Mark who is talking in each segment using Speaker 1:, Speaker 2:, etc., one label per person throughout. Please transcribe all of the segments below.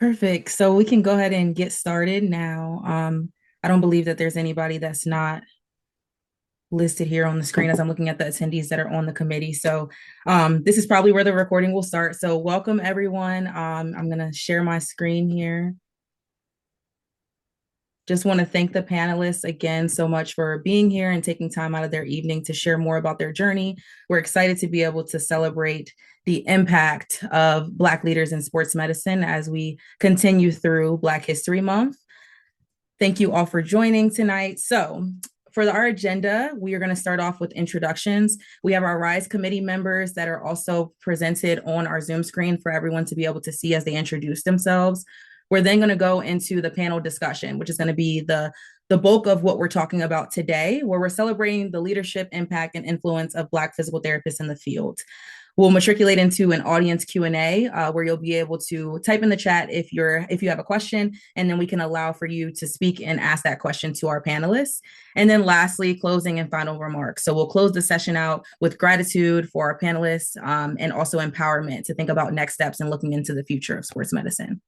Speaker 1: Perfect. So we can go ahead and get started now. I don't believe that there's anybody that's not listed here on the screen as I'm looking at the attendees that are on the committee. So this is probably where the recording will start. So welcome everyone. I'm going to share my screen here. Just want to thank the panelists again so much for being here and taking time out of their evening to share more about their journey. We're excited to be able to celebrate the impact of Black leaders in sports medicine as we continue through Black History Month. Thank you all for joining tonight. So, for our agenda, we are going to start off with introductions. We have our RISE committee members that are also presented on our Zoom screen for everyone to be able to see as they introduce themselves. We're then going to go into the panel discussion, which is going to be the bulk of what we're talking about today, where we're celebrating the leadership, impact, and influence of Black physical therapists in the field. We'll matriculate into an audience Q&A where you'll be able to type in the chat if you have a question, and then we can allow for you to speak and ask that question to our panelists. And then lastly, closing and final remarks. So we'll close the session out with gratitude for our panelists and also empowerment to think about next steps and looking into the future of sports medicine.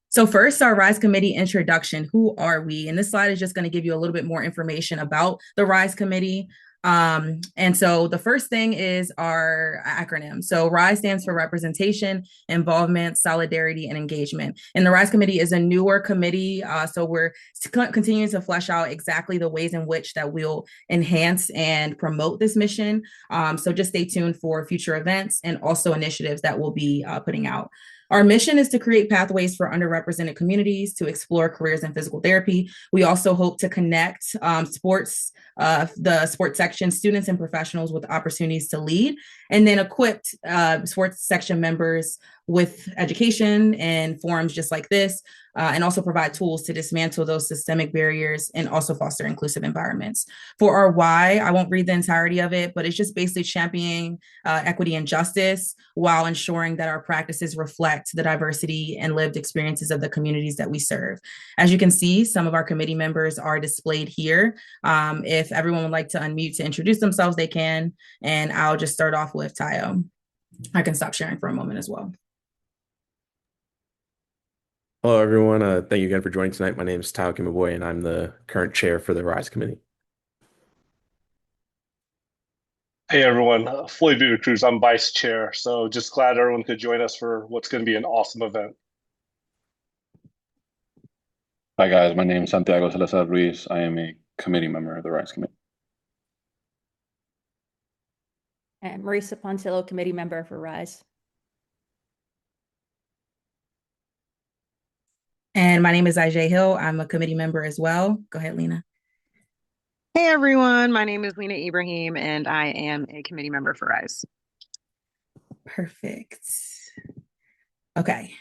Speaker 1: So first, our RISE committee introduction. Who are we? And this slide is just going to give you a little bit more information about the RISE committee. And so the first thing is our acronym. So RISE stands for Representation, Involvement, Solidarity, and Engagement. And the RISE committee is a newer committee. So we're continuing to flesh out exactly the ways in which that we'll enhance and promote this mission. So just stay tuned for future events and also initiatives that we'll be putting out. Our mission is to create pathways for underrepresented communities to explore careers in physical therapy. We also hope to connect the sports section students and professionals with opportunities to lead, and then equipped sports section members with education and forums just like this, and also provide tools to dismantle those systemic barriers and also foster inclusive environments. For our why, I won't read the entirety of it, but it's just basically championing equity and justice while ensuring that our practices reflect the diversity and lived experiences of the communities that we serve. As you can see, some of our committee members are displayed here. If everyone would like to unmute to introduce themselves, they can, and I'll just start off with Tayo. I can stop sharing for a moment as well.
Speaker 2: Hello, everyone. Thank you again for joining tonight. My name is Tao Kimaboy, and I'm the current chair for the RISE Committee.
Speaker 3: Hey everyone, Floyd Vita Cruz. I'm vice chair, so just glad everyone could join us for what's going to be an awesome event.
Speaker 4: Hi guys, my name is Santiago Salazar Ruiz. I am a committee member of the RISE Committee.
Speaker 5: And Marisa Pontillo, committee member for RISE.
Speaker 1: And my name is Ajay Hill. I'm a committee member as well. Go ahead, Lena.
Speaker 6: Hey everyone, my name is Lena Ibrahim and I am a committee member for RISE.
Speaker 1: Perfect. Okay.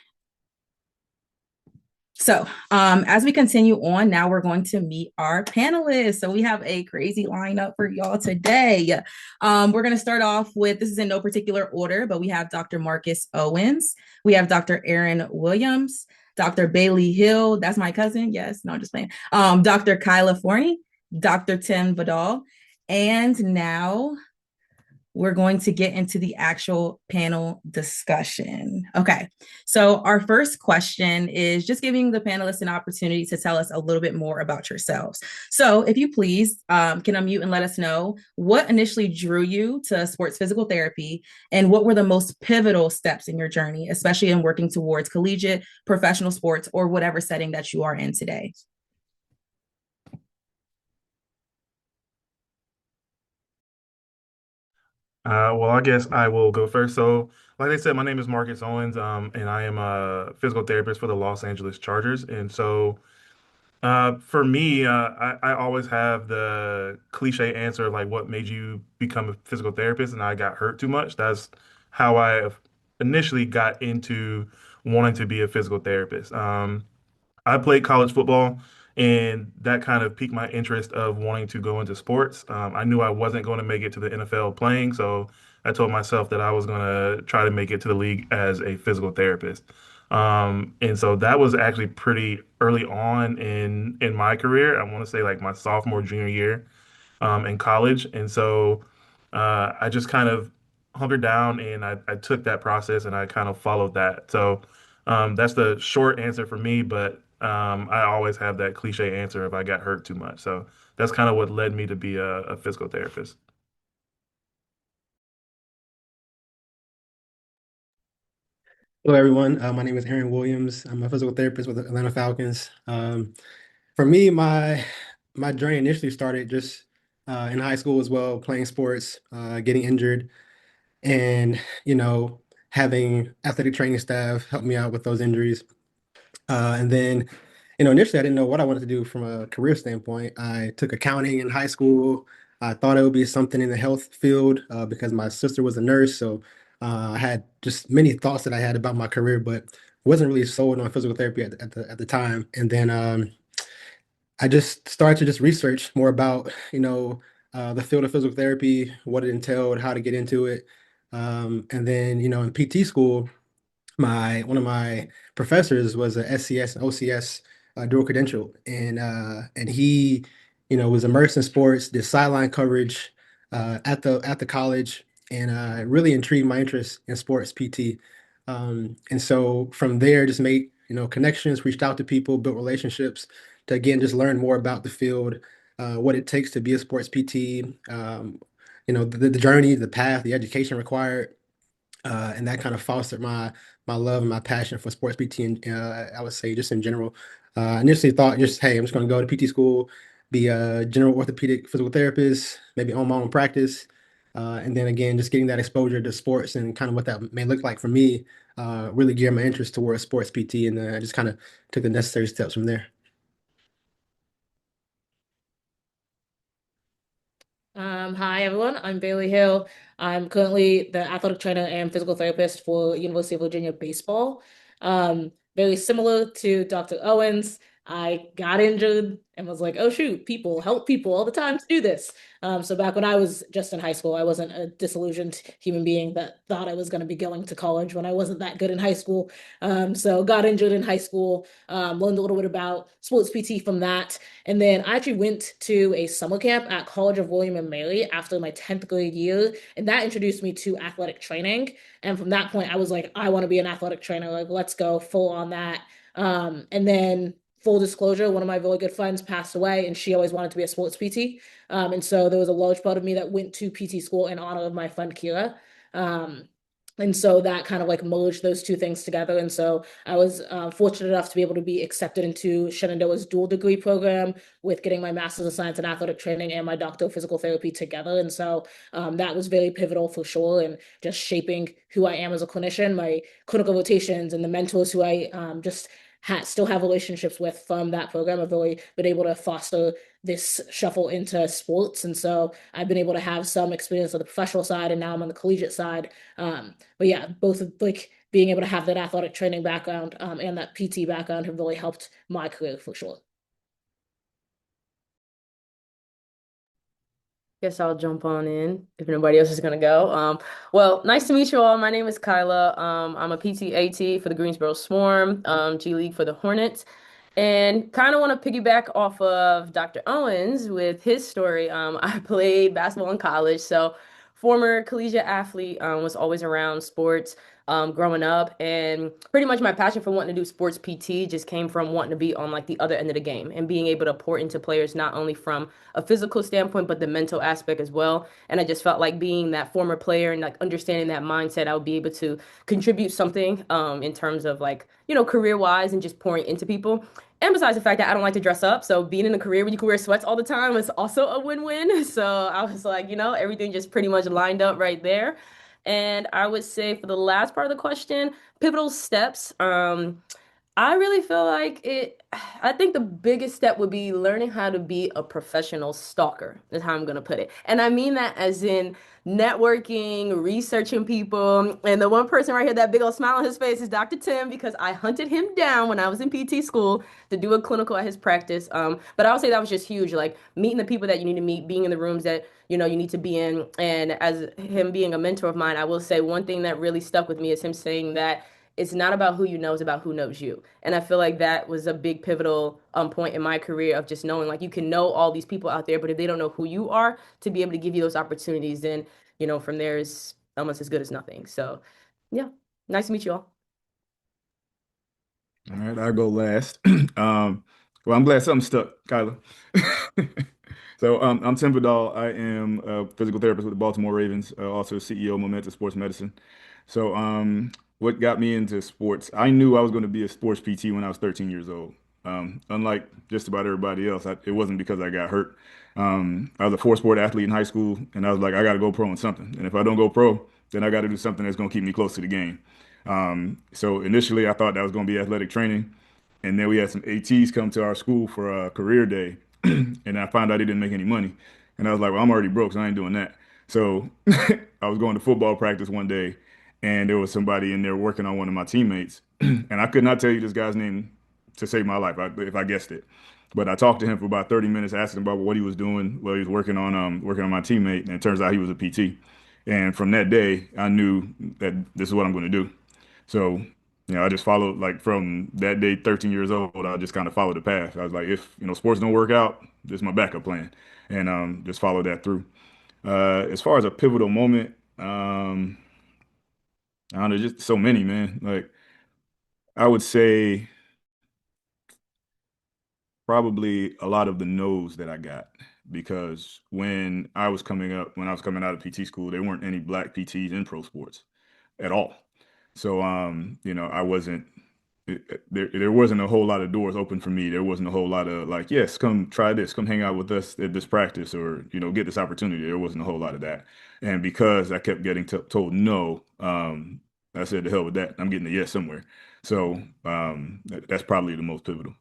Speaker 1: So as we continue on, now we're going to meet our panelists. So we have a crazy lineup for y'all today. We're going to start off with, this is in no particular order, but we have Dr. Marcus Owens. We have Dr. Aaron Williams, Dr. Bailey Hill. That's my cousin. Yes, no, I'm just playing. Dr. Kyla Forney, Dr. Tim Vidal. And now we're going to get into the actual panel discussion. Okay, so our first question is just giving the panelists an opportunity to tell us a little bit more about yourselves. So if you please can unmute and let us know what initially drew you to sports physical therapy and what were the most pivotal steps in your journey, especially in working towards collegiate, professional sports, or whatever setting that you are in today.
Speaker 7: Well, I guess I will go first. So, like I said, my name is Marcus Owens, and I am a physical therapist for the Los Angeles Chargers. And so, for me, I always have the cliche answer of like, what made you become a physical therapist? And I got hurt too much. That's how I initially got into wanting to be a physical therapist. I played college football, and that kind of piqued my interest of wanting to go into sports. I knew I wasn't going to make it to the NFL playing, so I told myself that I was going to try to make it to the league as a physical therapist. And so that was actually pretty early on in my career. I want to say like my sophomore, junior year in college. And so I just kind of hunkered down and I took that process and I kind of followed that. So That's the short answer for me, but I always have that cliche answer if I got hurt too much. So that's kind of what led me to be a physical therapist.
Speaker 8: Hello, everyone. My name is Aaron Williams. I'm a physical therapist with the Atlanta Falcons. For me, my journey initially started just in high school as well, playing sports, getting injured, and having athletic training staff help me out with those injuries. And then, initially I didn't know what I wanted to do from a career standpoint. I took accounting in high school. I thought it would be something in the health field because my sister was a nurse. So I had just many thoughts that I had about my career, but wasn't really sold on physical therapy at the time. And then I just started to just research more about, the field of physical therapy, what it entailed, how to get into it. And then, in PT school, my one of my professors was a SCS and OCS dual credential, and he, was immersed in sports, did sideline coverage at the college, and it really intrigued my interest in sports PT. And so from there, just made connections, reached out to people, built relationships to again just learn more about the field, what it takes to be a sports PT, the journey, the path, the education required, and that kind of fostered my love and my passion for sports PT, and I would say just in general. Initially thought just, hey, I'm just going to go to PT school, be a general orthopedic physical therapist, maybe own my own practice, and then again just getting that exposure to sports and kind of what that may look like for me, really geared my interest towards sports PT, and I just kind of took the necessary steps from there.
Speaker 9: Hi everyone, I'm Bailey Hill. I'm currently the athletic trainer and physical therapist for University of Virginia baseball. Very similar to Dr. Owens, I got injured and was like, oh shoot, people help people all the time to do this. So back when I was just in high school, I wasn't a disillusioned human being that thought I was going to be going to college when I wasn't that good in high school. So got injured in high school, learned a little bit about sports PT from that. And then I actually went to a summer camp at College of William and Mary after my 10th grade year, and that introduced me to athletic training. And from that point, I was like, I want to be an athletic trainer. Like, let's go full on that. And then full disclosure, one of my really good friends passed away, and she always wanted to be a sports PT. And so there was a large part of me that went to PT school in honor of my friend Kira. Um, and so that kind of like merged those two things together. And so I was fortunate enough to be able to be accepted into Shenandoah's dual degree program with getting my master's of science in athletic training and my doctor of physical therapy together. And so that was very pivotal for sure, and just shaping who I am as a clinician, my clinical rotations, and the mentors who I just still have relationships with from that program. I've really been able to foster this shuffle into sports. And so I've been able to have some experience on the professional side, and now I'm on the collegiate side. But yeah, both like being able to have that athletic training background and that PT background have really helped my career for sure.
Speaker 10: Guess I'll jump on in if nobody else is gonna go. Well, nice to meet you all. My name is Kyla. I'm a PTAT for the Greensboro Swarm, G League for the Hornets, and kind of want to piggyback off of Dr. Owens with his story. I played basketball in college, so former collegiate athlete, was always around sports. Growing up, and pretty much my passion for wanting to do sports PT just came from wanting to be on like the other end of the game and being able to pour into players not only from a physical standpoint, but the mental aspect as well. And I just felt like being that former player and like understanding that mindset, I would be able to contribute something in terms of like, career wise and just pouring into people. And besides the fact that I don't like to dress up, so being in a career where you can wear sweats all the time is also a win-win. So I was like, everything just pretty much lined up right there. And I would say for the last part of the question, pivotal steps. I really feel like I think the biggest step would be learning how to be a professional stalker, is how I'm going to put it. And I mean that as in networking, researching people. And the one person right here, that big old smile on his face is Dr. Tim, because I hunted him down when I was in PT school to do a clinical at his practice. But I would say that was just huge, like meeting the people that you need to meet, being in the rooms that, you need to be in. And as him being a mentor of mine, I will say one thing that really stuck with me is him saying that it's not about who you know, it's about who knows you. And I feel like that was a big pivotal point in my career of just knowing like you can know all these people out there, but if they don't know who you are to be able to give you those opportunities, then, from there is almost as good as nothing. So yeah, nice to meet you all.
Speaker 11: All right, I'll go last. Well, I'm glad something stuck, Kyla. So I'm Tim Vidal. I am a physical therapist with the Baltimore Ravens, also CEO of Momentum Sports Medicine. So what got me into sports? I knew I was going to be a sports PT when I was 13 years old. Unlike just about everybody else, it wasn't because I got hurt. I was a four-sport athlete in high school, and I was like, I got to go pro in something. And if I don't go pro, then I got to do something that's going to keep me close to the game. So initially, I thought that was going to be athletic training. And then we had some ATs come to our school for a career day. And I found out he didn't make any money. And I was like, well, I'm already broke, so I ain't doing that. So I was going to football practice one day, and there was somebody in there working on one of my teammates. And I could not tell you this guy's name to save my life if I guessed it. But I talked to him for about 30 minutes, asking him about what he was doing while he was working on my teammate. And it turns out he was a PT. And from that day, I knew that this is what I'm going to do. So, I just followed, like, from that day, 13 years old, I just kind of followed the path. I was like, if, sports don't work out, this is my backup plan. And just followed that through. As far as a pivotal moment, I don't know, just so many, man. Like, I would say probably a lot of the no's that I got because when I was coming out of PT school, there weren't any black PTs in pro sports at all. So, I wasn't there wasn't a whole lot of doors open for me. There wasn't a whole lot of like, yes, come try this, come hang out with us at this practice, or get this opportunity. There wasn't a whole lot of that, and because I kept getting told no, I said to hell with that. I'm getting a yes somewhere. So that's probably the most pivotal.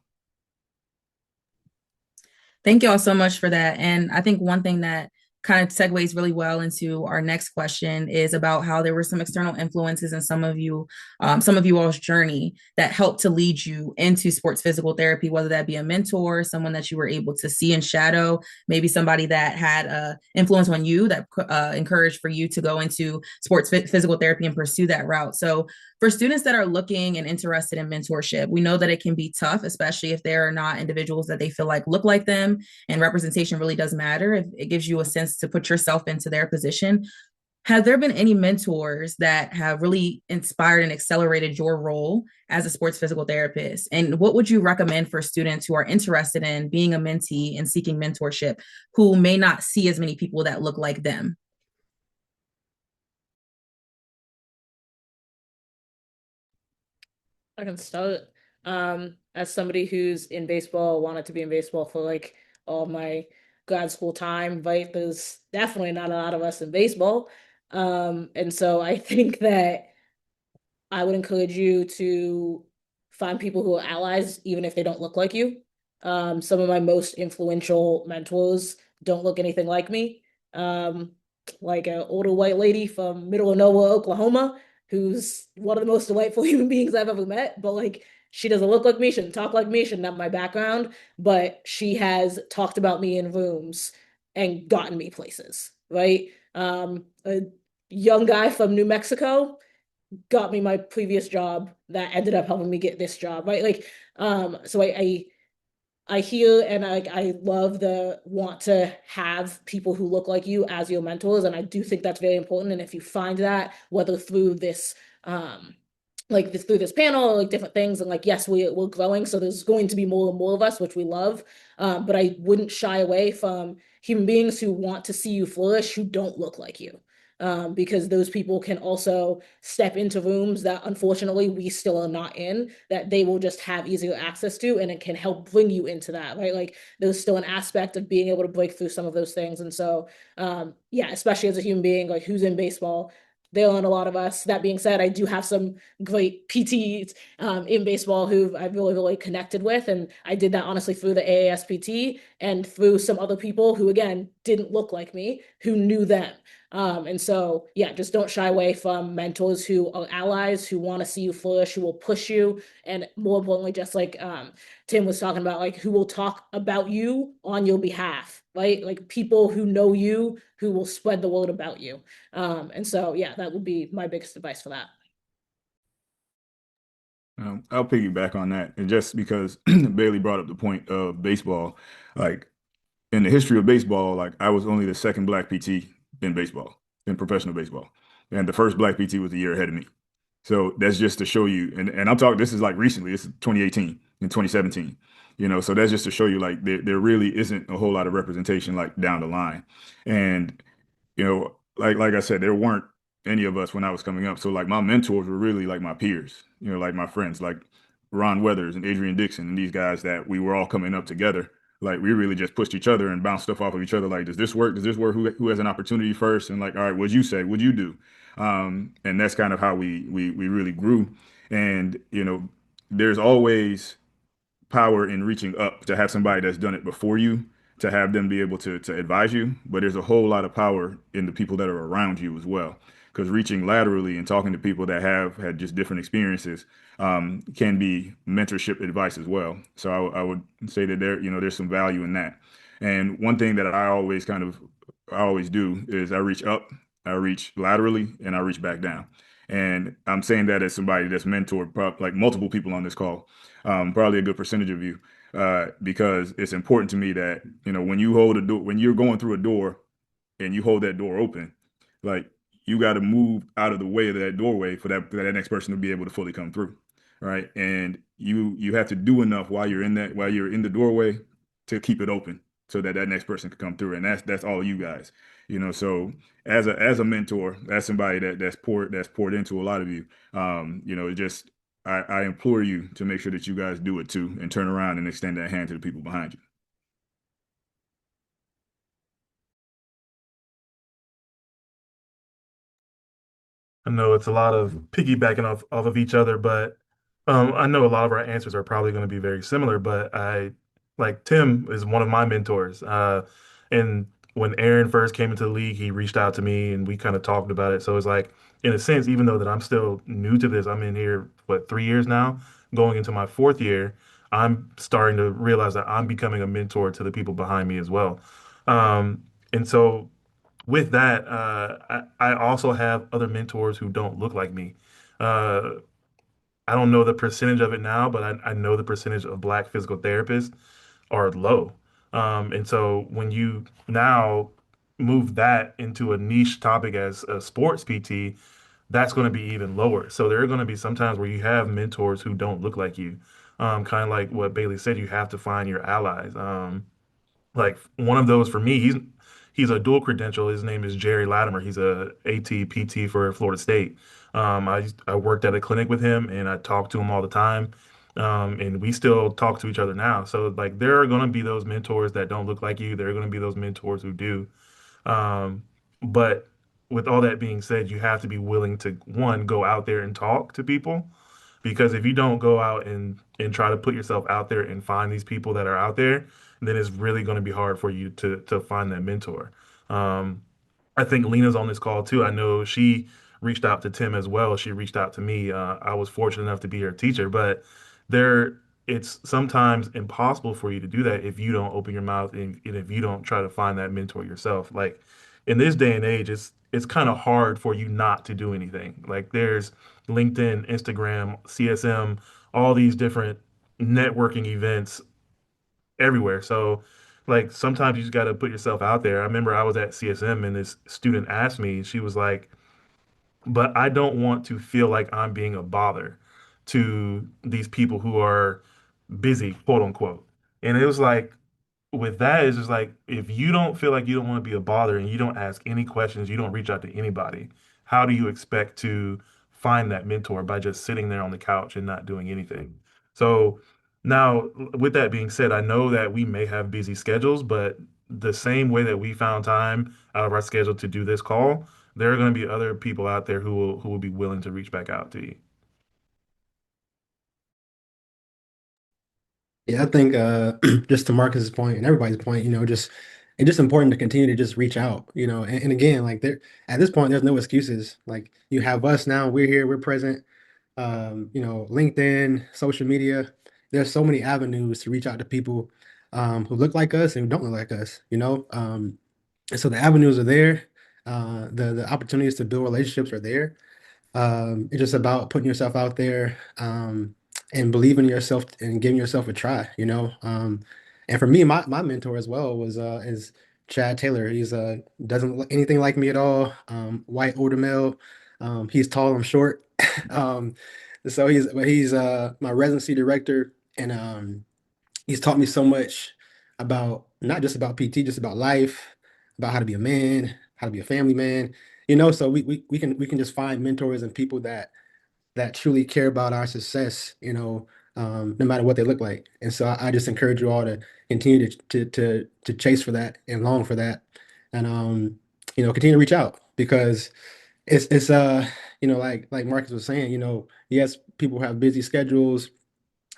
Speaker 1: Thank you all so much for that. And I think one thing that kind of segues really well into our next question is about how there were some external influences in some of you all's journey that helped to lead you into sports physical therapy, whether that be a mentor, someone that you were able to see and shadow, maybe somebody that had influence on you that encouraged for you to go into sports physical therapy and pursue that route. So for students that are looking and interested in mentorship, we know that it can be tough, especially if there are not individuals that they feel like look like them, and representation really does matter. It gives you a sense to put yourself into their position. Have there been any mentors that have really inspired and accelerated your role as a sports physical therapist? And what would you recommend for students who are interested in being a mentee and seeking mentorship who may not see as many people that look like them?
Speaker 9: I can start. As somebody who's in baseball, wanted to be in baseball for like all my grad school time, right? There's definitely not a lot of us in baseball. And so I think that I would encourage you to find people who are allies, even if they don't look like you. Some of my most influential mentors don't look anything like me. Like an older white lady from middle of nowhere, Oklahoma, who's one of the most delightful human beings I've ever met. But like, she doesn't look like me, shouldn't talk like me, shouldn't have my background, but she has talked about me in rooms and gotten me places, right? A young guy from New Mexico got me my previous job that ended up helping me get this job, right? Like, so I hear and I love the want to have people who look like you as your mentors, and I do think that's very important. And if you find that, whether through this through this panel or like different things, and like yes, we're growing, so there's going to be more and more of us, which we love. But I wouldn't shy away from human beings who want to see you flourish who don't look like you. Because those people can also step into rooms that unfortunately we still are not in, that they will just have easier access to, and it can help bring you into that, right? Like there's still an aspect of being able to break through some of those things. And so, yeah, especially as a human being, like who's in baseball, there aren't a lot of us. That being said, I do have some great PTs in baseball who I've really, really connected with. And I did that honestly through the AASPT and through some other people who, again, didn't look like me, who knew them. And so, yeah, just don't shy away from mentors who are allies, who want to see you flourish, who will push you. And more importantly, just like Tim was talking about, like who will talk about you on your behalf, right? Like people who know you, who will spread the word about you. And so, yeah, that would be my biggest advice for that.
Speaker 11: I'll piggyback on that. And just because Bailey brought up the point of baseball, like in the history of baseball, like I was only the second black PT in professional baseball. And the first black PT was a year ahead of me. So that's just to show you, and I'm talking, this is like recently, this is 2018 and 2017, so that's just to show you like there really isn't a whole lot of representation like down the line. And like I said, there weren't any of us when I was coming up. So like my mentors were really like my peers, like my friends, like Ron Weathers and Adrian Dixon and these guys that we were all coming up together. Like we really just pushed each other and bounced stuff off of each other. Like, does this work? Does this work? Who has an opportunity first? And like, all right, what'd you say? What'd you do? And that's kind of how we really grew. And there's always power in reaching up to have somebody that's done it before you, to have them be able to advise you. But there's a whole lot of power in the people that are around you as well. Because reaching laterally and talking to people that have had just different experiences can be mentorship advice as well. So I would say that there's some value in that. And one thing that I always do is I reach up, I reach laterally, and I reach back down. And I'm saying that as somebody that's mentored like multiple people on this call, probably a good percentage of you, because it's important to me that, when you hold a door, when you're going through a door and you hold that door open, like you got to move out of the way of that doorway for that next person to be able to fully come through. Right. And you have to do enough while you're in the doorway to keep it open so that next person can come through. And that's all you guys, so as a mentor, as somebody that's poured into a lot of you, it just, I implore you to make sure that you guys do it too and turn around and extend that hand to the people behind you.
Speaker 7: I know it's a lot of piggybacking off of each other, but I know a lot of our answers are probably going to be very similar. But like Tim is one of my mentors. And when Aaron first came into the league, he reached out to me and we kind of talked about it. So it's like, in a sense, even though that I'm still new to this, I'm in here, what, 3 years now, going into my fourth year, I'm starting to realize that I'm becoming a mentor to the people behind me as well. And so with that, I also have other mentors who don't look like me. Uh, I don't know the percentage of it now, but I know the percentage of Black physical therapists are low. And so when you now move that into a niche topic as a sports PT, that's going to be even lower. So there are going to be some times where you have mentors who don't look like you. Kind of like what Bailey said, you have to find your allies. Like one of those for me, he's a dual credential. His name is Jerry Latimer. He's a AT PT for Florida State. I worked at a clinic with him and I talk to him all the time. And we still talk to each other now. So like there are going to be those mentors that don't look like you. There are going to be those mentors who do. Um, but with all that being said, you have to be willing to, one, go out there and talk to people. Because if you don't go out and try to put yourself out there and find these people that are out there, then it's really going to be hard for you to find that mentor. Um, I think Lena's on this call too. I know she reached out to Tim as well. She reached out to me. I was fortunate enough to be her teacher, but there, it's sometimes impossible for you to do that if you don't open your mouth and if you don't try to find that mentor yourself. Like in this day and age, it's kind of hard for you not to do anything. Like there's LinkedIn, Instagram, CSM, all these different networking events everywhere. So like sometimes you just got to put yourself out there. I remember I was at CSM and this student asked me, she was like, but I don't want to feel like I'm being a bother to these people who are busy, quote unquote. And it was like, with that, it's just like, if you don't feel like you don't want to be a bother and you don't ask any questions, you don't reach out to anybody, how do you expect to find that mentor by just sitting there on the couch and not doing anything? So now, with that being said, I know that we may have busy schedules, but the same way that we found time out of our schedule to do this call, there are going to be other people out there who will be willing to reach back out to you.
Speaker 8: Yeah, I think just to Marcus's point and everybody's point, just it's just important to continue to just reach out, and again, like there at this point, there's no excuses. Like you have us now, we're here, we're present. LinkedIn, social media. There's so many avenues to reach out to people who look like us and who don't look like us. And so the avenues are there. The opportunities to build relationships are there. It's just about putting yourself out there and believing in yourself and giving yourself a try. And for me, my mentor as well was is Chad Taylor. He's doesn't look anything like me at all. White older male. He's tall, I'm short. Um, so he's my residency director, and he's taught me so much about not just about PT, just about life, about how to be a man, how to be a family man. So we can just find mentors and people that truly care about our success, no matter what they look like. And so I just encourage you all to continue to chase for that and long for that, and continue to reach out because it's like Marcus was saying, yes, people have busy schedules.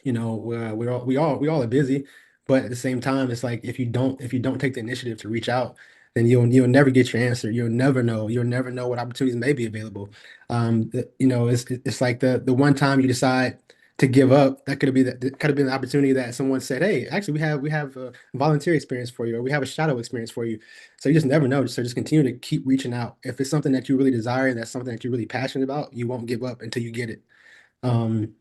Speaker 8: We all are busy, but at the same time, it's like if you don't take the initiative to reach out, then you'll never get your answer. You'll never know what opportunities may be available. It's like the one time you decide to give up, that could have been the opportunity that someone said, "Hey, actually, we have a volunteer experience for you, or we have a shadow experience for you." So you just never know. So just continue to keep reaching out. If it's something that you really desire and that's something that you're really passionate about, you won't give up until you get it. Um,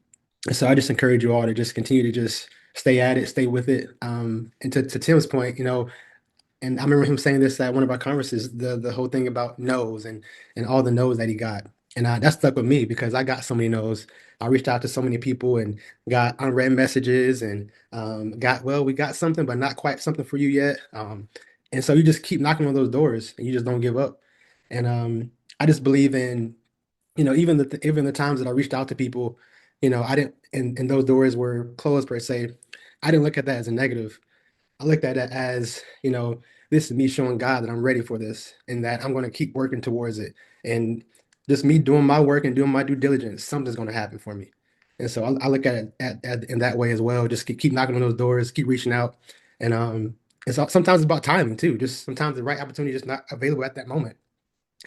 Speaker 8: so I just encourage you all to just continue to just stay at it, stay with it. And to Tim's point, and I remember him saying this at one of our conferences, the whole thing about no's and all the no's that he got. And that stuck with me because I got so many no's. I reached out to so many people and got unread messages and we got something, but not quite something for you yet. And so you just keep knocking on those doors and you just don't give up. And I just believe in even the times that I reached out to people, I didn't, and those doors were closed per se. I didn't look at that as a negative. I looked at it as, this is me showing God that I'm ready for this and that I'm going to keep working towards it. And just me doing my work and doing my due diligence, something's going to happen for me. And so I look at it in that way as well. Just keep knocking on those doors, keep reaching out. And sometimes it's about timing too. Just sometimes the right opportunity is just not available at that moment.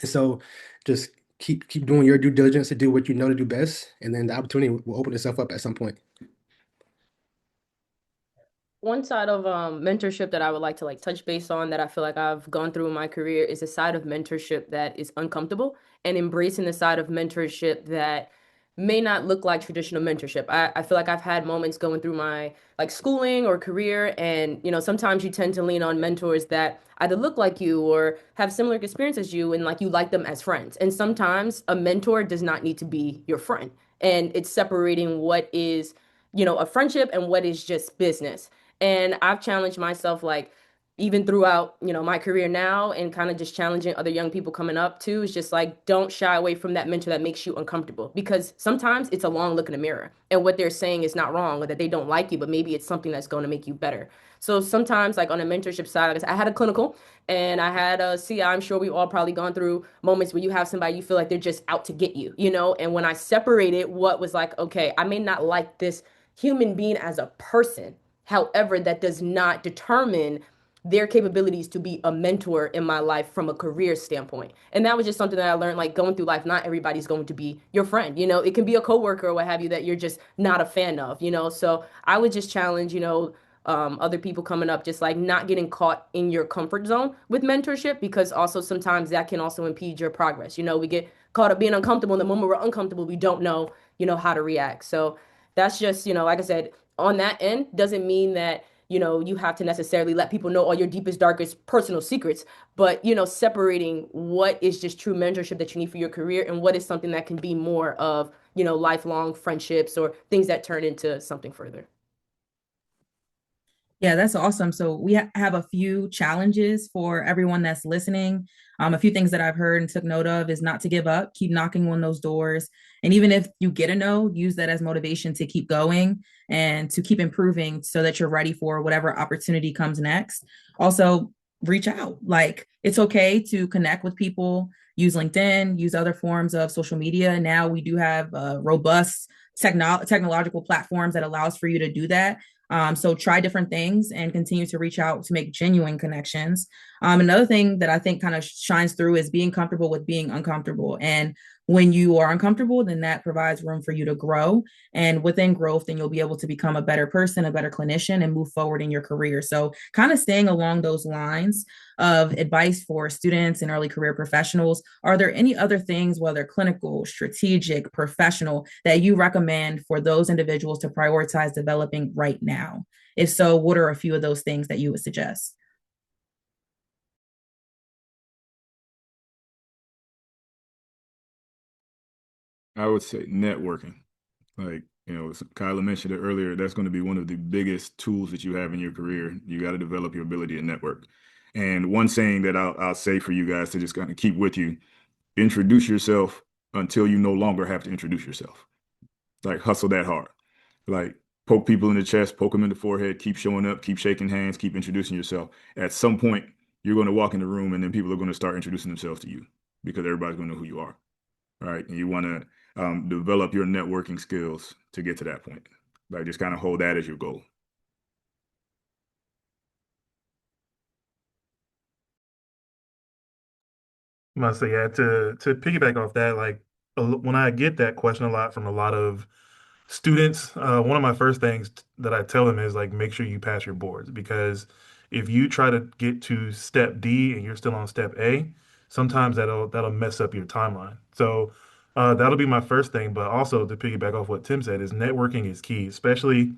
Speaker 8: And so just keep doing your due diligence to do what you know to do best, and then the opportunity will open itself up at some point.
Speaker 10: One side of mentorship that I would like to touch base on that I feel like I've gone through in my career is a side of mentorship that is uncomfortable and embracing the side of mentorship that may not look like traditional mentorship. I feel like I've had moments going through my schooling or career, and sometimes you tend to lean on mentors that either look like you or have similar experience as you, and you like them as friends. And sometimes a mentor does not need to be your friend, and it's separating what is a friendship and what is just business. And I've challenged myself, even throughout, my career now, and kind of just challenging other young people coming up too, is just don't shy away from that mentor that makes you uncomfortable, because sometimes it's a long look in the mirror and what they're saying is not wrong, or that they don't like you, but maybe it's something that's going to make you better. So sometimes on a mentorship side, like I said, I had a clinical and I had a CI. I'm sure we all probably gone through moments where you have somebody you feel like they're just out to get you, and when I separated what was okay, I may not like this human being as a person. However, that does not determine their capabilities to be a mentor in my life from a career standpoint. And that was just something that I learned, going through life. Not everybody's going to be your friend. It can be a coworker or what have you that you're just not a fan of, So I would just challenge, other people coming up, just not getting caught in your comfort zone with mentorship, because also sometimes that can also impede your progress. We get caught up being uncomfortable. In the moment we're uncomfortable, we don't know, how to react. So that's just, like I said, on that end, doesn't mean that you have to necessarily let people know all your deepest, darkest personal secrets, but separating what is just true mentorship that you need for your career and what is something that can be more of lifelong friendships or things that turn into something further.
Speaker 1: Yeah, that's awesome. So we have a few challenges for everyone that's listening. A few things that I've heard and took note of is not to give up, keep knocking on those doors. And even if you get a no, use that as motivation to keep going and to keep improving so that you're ready for whatever opportunity comes next. Also, reach out. It's okay to connect with people, use LinkedIn, use other forms of social media. Now we do have robust technological platforms that allows for you to do that. So try different things and continue to reach out to make genuine connections. Another thing that I think kind of shines through is being comfortable with being uncomfortable. And when you are uncomfortable, then that provides room for you to grow. And within growth, then you'll be able to become a better person, a better clinician, and move forward in your career. So kind of staying along those lines of advice for students and early career professionals. Are there any other things, whether clinical, strategic, professional, that you recommend for those individuals to prioritize developing right now? If so, what are a few of those things that you would suggest?
Speaker 11: I would say networking. Kyla mentioned it earlier, that's going to be one of the biggest tools that you have in your career. You got to develop your ability to network. And one saying that I'll say for you guys to just kind of keep with you, introduce yourself until you no longer have to introduce yourself. Like hustle that hard. Like poke people in the chest, poke them in the forehead, keep showing up, keep shaking hands, keep introducing yourself. At some point, you're going to walk in the room and then people are going to start introducing themselves to you because everybody's going to know who you are. All right. And you want to develop your networking skills to get to that point. Like just kind of hold that as your goal.
Speaker 7: Must say, yeah, to piggyback off that, like when I get that question a lot from a lot of students, one of my first things that I tell them is like, make sure you pass your boards because if you try to get to step D and you're still on step A, sometimes that'll mess up your timeline. So that'll be my first thing. But also to piggyback off what Tim said, is networking is key, especially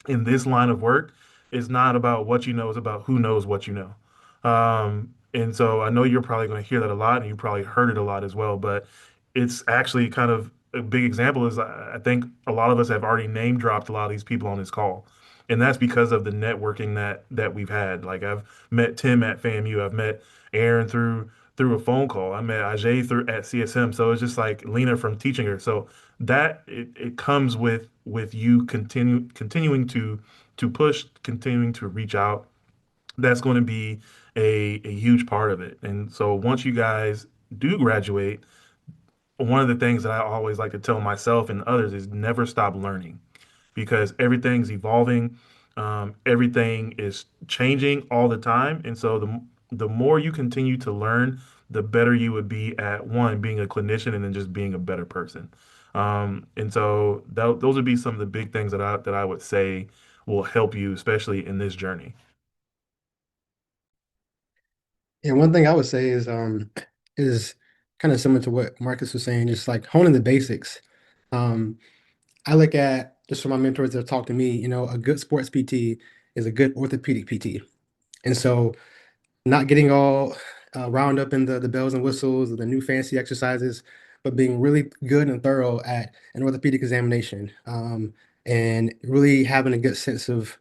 Speaker 7: in this line of work. It's not about what you know, it's about who knows what you know. And so I know you're probably going to hear that a lot and you probably heard it a lot as well, but it's actually kind of a big example is I think a lot of us have already name dropped a lot of these people on this call. And that's because of the networking that we've had. Like I've met Tim at FAMU, I've met Aaron through a phone call. I met Ajay through at CSM. So it's just like Lena from teaching her. So that it comes with you continuing to push, continuing to reach out. That's going to be a huge part of it. And so once you guys do graduate, one of the things that I always like to tell myself and others is never stop learning because everything's evolving, everything is changing all the time, and so the more you continue to learn, the better you would be at one being a clinician and then just being a better person. And so those would be some of the big things that I would say will help you, especially in this journey.
Speaker 8: And one thing I would say is kind of similar to what Marcus was saying, just like honing the basics. Um, I look at just from my mentors that have talked to me, a good sports PT is a good orthopedic PT. And so not getting all wound up in the bells and whistles or the new fancy exercises, but being really good and thorough at an orthopedic examination, and really having a good sense of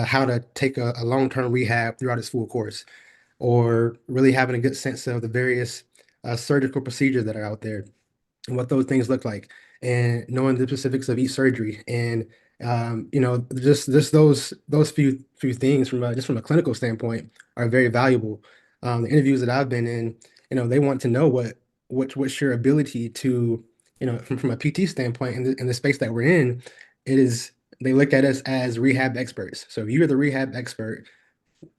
Speaker 8: how to take a long-term rehab throughout its full course, or really having a good sense of the various surgical procedures that are out there and what those things look like, and knowing the specifics of each surgery, and just those few things from a clinical standpoint are very valuable. The interviews that I've been in, they want to know what's your ability to, from a PT standpoint in the space that we're in, it is they look at us as rehab experts. So if you're the rehab expert,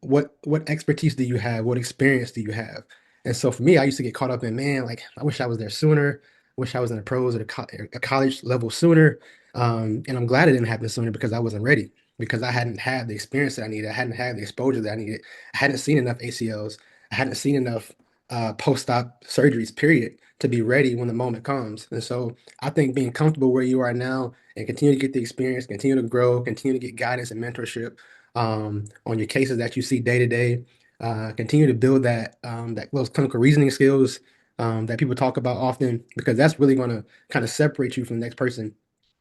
Speaker 8: what expertise do you have? What experience do you have? And so for me, I used to get caught up in, man, like I wish I was there sooner. Wish I was in the pros or a college level sooner. And I'm glad it didn't happen sooner because I wasn't ready, because I hadn't had the experience that I needed. I hadn't had the exposure that I needed. I hadn't seen enough ACLs. I hadn't seen enough post-op surgeries, period, to be ready when the moment comes. And so I think being comfortable where you are now and continue to get the experience, continue to grow, continue to get guidance and mentorship on your cases that you see day to day. Continue to build those clinical reasoning skills that people talk about often, because that's really going to kind of separate you from the next person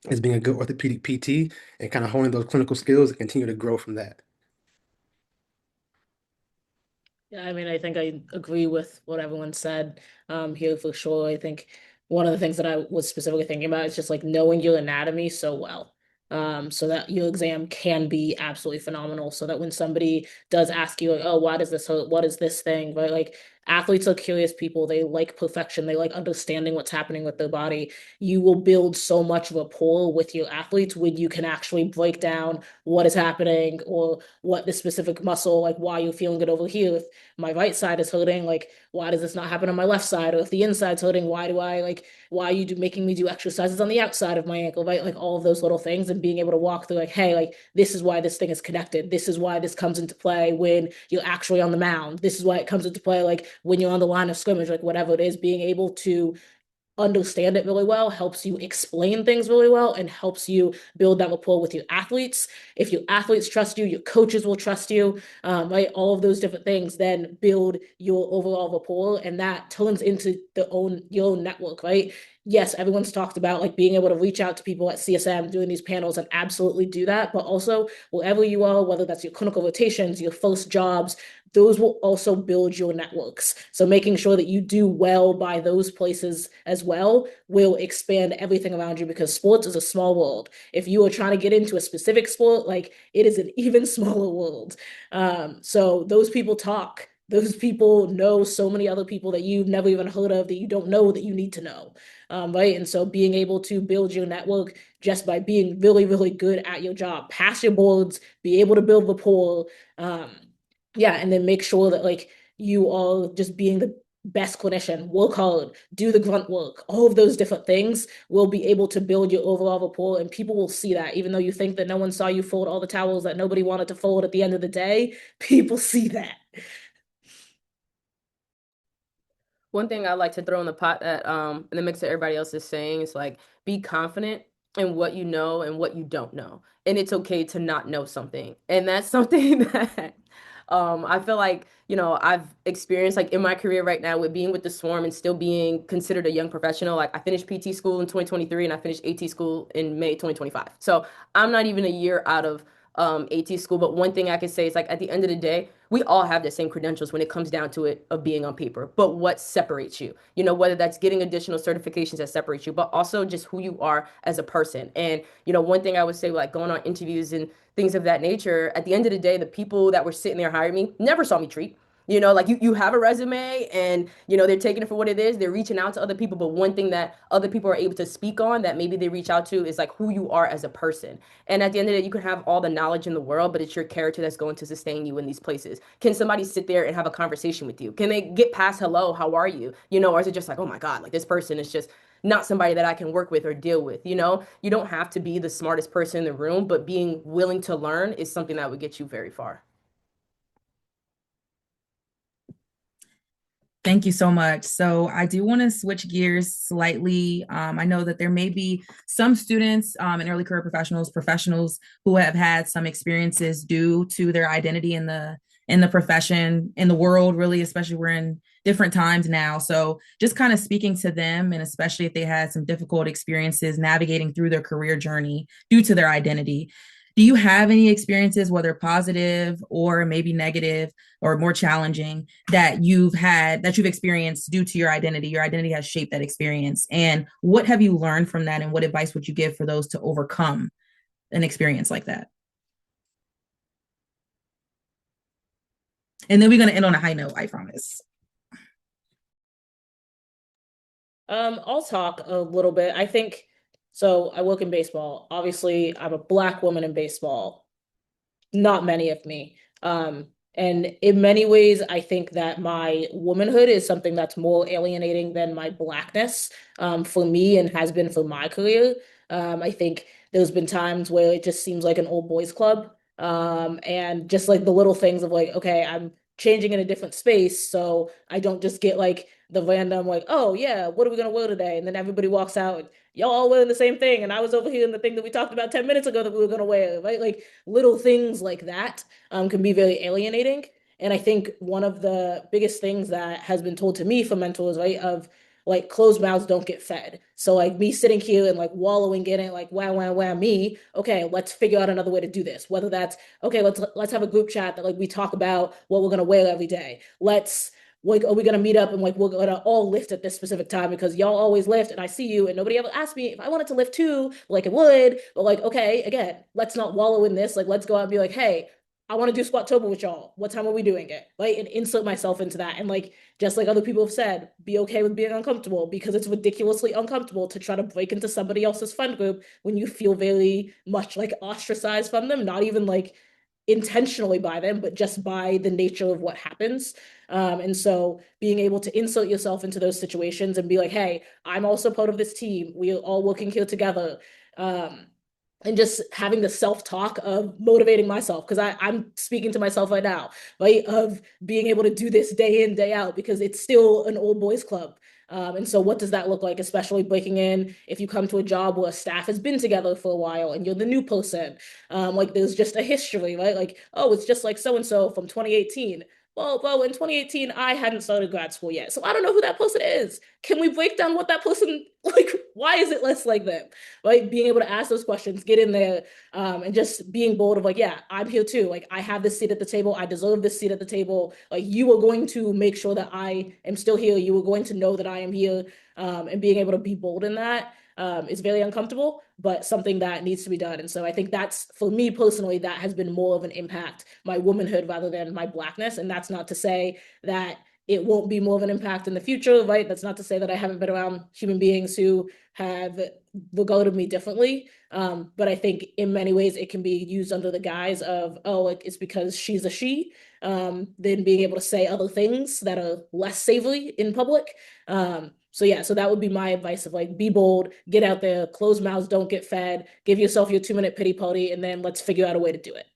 Speaker 8: as being a good orthopedic PT, and kind of honing those clinical skills and continue to grow from that.
Speaker 9: Yeah, I mean, I think I agree with what everyone said here for sure. I think one of the things that I was specifically thinking about is just like knowing your anatomy so well. So that your exam can be absolutely phenomenal. So that when somebody does ask you, like, oh, why does this hurt? What is this thing? Right? Like athletes are curious people. They like perfection. They like understanding what's happening with their body. You will build so much rapport with your athletes when you can actually break down what is happening or what the specific muscle, like why you're feeling it over here. If my right side is hurting, like why does this not happen on my left side? Or if the inside's hurting, why are you making me do exercises on the outside of my ankle, right? Like all of those little things, and being able to walk through like, hey, like this is why this thing is connected. This is why this comes into play when you're actually on the mound. This is why it comes into play like when you're on the line of scrimmage, like whatever it is, being able to understand it really well helps you explain things really well and helps you build that rapport with your athletes. If your athletes trust you, your coaches will trust you, right? All of those different things then build your overall rapport, and that turns into your own network, right? yes, everyone's talked about like being able to reach out to people at CSM doing these panels and absolutely do that. But also, wherever you are, whether that's your clinical rotations, your first jobs, those will also build your networks. So making sure that you do well by those places as well will expand everything around you, because sports is a small world. If you are trying to get into a specific sport, like it is an even smaller world. So those people talk. Those people know so many other people that you've never even heard of, that you don't know that you need to know. Right. And so being able to build your network just by being really, really good at your job, pass your boards, be able to build rapport. Yeah. And then make sure that like you are just being the best clinician, work hard, do the grunt work, all of those different things will be able to build your overall rapport. And people will see that, even though you think that no one saw you fold all the towels that nobody wanted to fold at the end of the day, people see that.
Speaker 10: One thing I like to throw in the pot that in the mix that everybody else is saying is like be confident in what you know and what you don't know. And it's okay to not know something. And that's something that I feel like, you know, I've experienced like in my career right now with being with the Swarm and still being considered a young professional. Like I finished PT school in 2023 and I finished AT school in May 2025. So I'm not even a year out of AT school. But one thing I can say is like at the end of the day, we all have the same credentials when it comes down to it of being on paper. But what separates you? You know, whether that's getting additional certifications that separate you, but also just who you are as a person. And, you know, one thing I would say, like going on interviews and things of that nature, at the end of the day, the people that were sitting there hiring me never saw me treat. You know, like you have a resume and, you know, they're taking it for what it is. They're reaching out to other people. But one thing that other people are able to speak on that maybe they reach out to is like who you are as a person. And at the end of the day, you can have all the knowledge in the world, but it's your character that's going to sustain you in these places. Can somebody sit there and have a conversation with you? Can they get past hello, how are you? You know, or is it just like, oh my God, like this person is just not somebody that I can work with or deal with, you know? You don't have to be the smartest person in the room, but being willing to learn is something that would get you very far.
Speaker 1: Thank you so much. So I do want to switch gears slightly. I know that there may be some students and early career professionals who have had some experiences due to their identity in the profession, in the world, really, especially we're in different times now. So just kind of speaking to them, and especially if they had some difficult experiences navigating through their career journey due to their identity. Do you have any experiences, whether positive or maybe negative or more challenging, that you've experienced due to your identity? Your identity has shaped that experience. And what have you learned from that? And what advice would you give for those to overcome an experience like that? And then we're going to end on a high note, I promise.
Speaker 9: I'll talk a little bit. I think so. I work in baseball. Obviously, I'm a Black woman in baseball. Not many of me. And in many ways, I think that my womanhood is something that's more alienating than my Blackness, for me and has been for my career. I think there's been times where it just seems like an old boys club. And just like the little things of like, okay, I'm changing in a different space, so I don't just get like the random like, oh yeah, what are we gonna wear today? And then everybody walks out, y'all all wearing the same thing, and I was over here in the thing that we talked about 10 minutes ago that we were gonna wear, right? Like little things like that can be very alienating. And I think one of the biggest things that has been told to me from mentors, right, of like closed mouths don't get fed. So like me sitting here and like wallowing in it, like wow me. Okay, let's figure out another way to do this. Whether that's okay, let's have a group chat that like we talk about what we're gonna wear every day. Let's like, are we gonna meet up and like we're gonna all lift at this specific time because y'all always lift and I see you and nobody ever asked me if I wanted to lift too, like it would, but like okay, again, let's not wallow in this. Like let's go out and be like, hey, I want to do Squattober with y'all. What time are we doing it? Like, and insert myself into that. And like, just like other people have said, be okay with being uncomfortable because it's ridiculously uncomfortable to try to break into somebody else's friend group when you feel very much like ostracized from them, not even like intentionally by them, but just by the nature of what happens. And so being able to insert yourself into those situations and be like, hey, I'm also part of this team. We are all working here together. And just having the self-talk of motivating myself, because I'm speaking to myself right now, right? Of being able to do this day in, day out, because it's still an old boys club. And so what does that look like, especially breaking in if you come to a job where staff has been together for a while and you're the new person? Like there's just a history, right? Like, oh, it's just like so-and-so from 2018. well, in 2018, I hadn't started grad school yet, so I don't know who that person is. Can we break down what that person, like, why is it less like them? Right? Being able to ask those questions, get in there, and just being bold of like, yeah, I'm here too. Like, I have this seat at the table. I deserve this seat at the table. Like, you are going to make sure that I am still here. You are going to know that I am here. And being able to be bold in that is very uncomfortable, but something that needs to be done. And so I think that's, for me personally, that has been more of an impact, my womanhood rather than my Blackness. And that's not to say that it won't be more of an impact in the future, right? That's not to say that I haven't been around human beings who have regarded me differently. But I think in many ways it can be used under the guise of, oh, like it's because she's a she, then being able to say other things that are less savory in public. So yeah, so that would be my advice of like, be bold, get out there, closed mouths don't get fed, give yourself your 2-minute pity party, and then let's figure out a way to do it.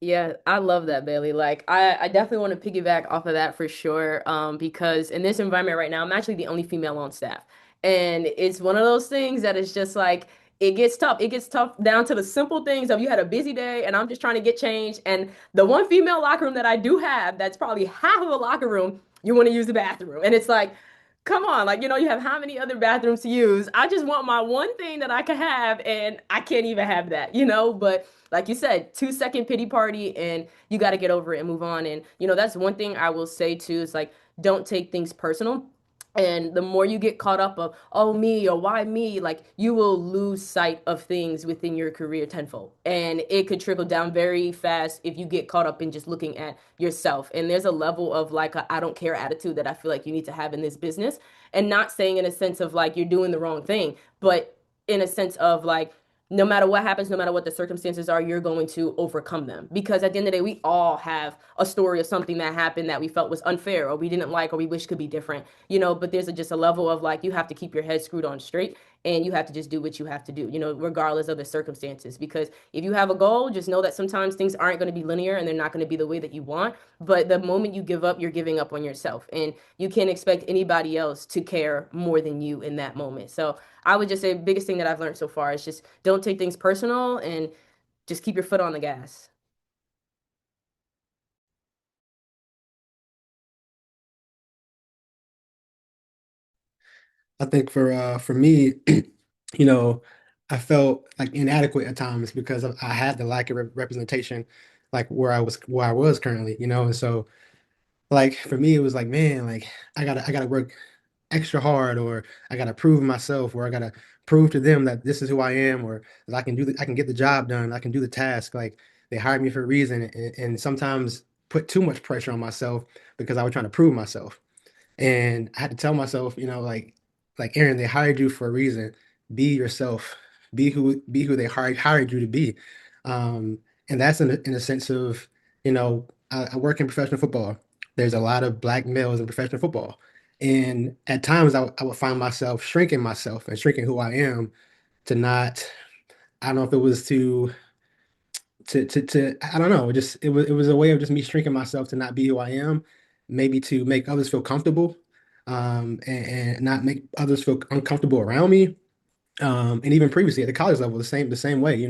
Speaker 10: Yeah, I love that, Bailey. Like, I definitely want to piggyback off of that for sure. Because in this environment right now, I'm actually the only female on staff. And it's one of those things that is just like, it gets tough. It gets tough down to the simple things of you had a busy day and I'm just trying to get changed. And the one female locker room that I do have, that's probably half of a locker room, you want to use the bathroom. And it's like, come on, like, you have how many other bathrooms to use? I just want my one thing that I can have, and I can't even have that. But like you said, 2-second pity party, and you got to get over it and move on. And, that's one thing I will say too, is like, don't take things personal. And the more you get caught up of, oh, me or why me, like you will lose sight of things within your career tenfold. And it could trickle down very fast if you get caught up in just looking at yourself. And there's a level of like a I don't care attitude that I feel like you need to have in this business. And not saying in a sense of like you're doing the wrong thing, but in a sense of like, no matter what happens, no matter what the circumstances are, you're going to overcome them. Because at the end of the day, we all have a story of something that happened that we felt was unfair or we didn't like or we wish could be different. But there's just a level of like, you have to keep your head screwed on straight and you have to just do what you have to do, regardless of the circumstances. Because if you have a goal, just know that sometimes things aren't going to be linear and they're not going to be the way that you want. But the moment you give up, you're giving up on yourself. And you can't expect anybody else to care more than you in that moment. So I would just say biggest thing that I've learned so far is just don't take things personal and just keep your foot on the gas.
Speaker 8: I think for me, you know, I felt like inadequate at times because I had the lack of representation, like where I was currently. And so like for me, it was like, man, like I gotta work extra hard, or I gotta prove myself, or I gotta prove to them that this is who I am, or that I can get the job done, I can do the task. Like they hired me for a reason, and sometimes put too much pressure on myself because I was trying to prove myself. And I had to tell myself, like Aaron, they hired you for a reason. Be yourself. Be who they hired you to be. Um, and that's in a sense of, I work in professional football. There's a lot of black males in professional football. And at times I would find myself shrinking myself and shrinking who I am to not, I don't know if it was to I don't know, it was a way of just me shrinking myself to not be who I am, maybe to make others feel comfortable, and not make others feel uncomfortable around me. And even previously at the college level, the same way.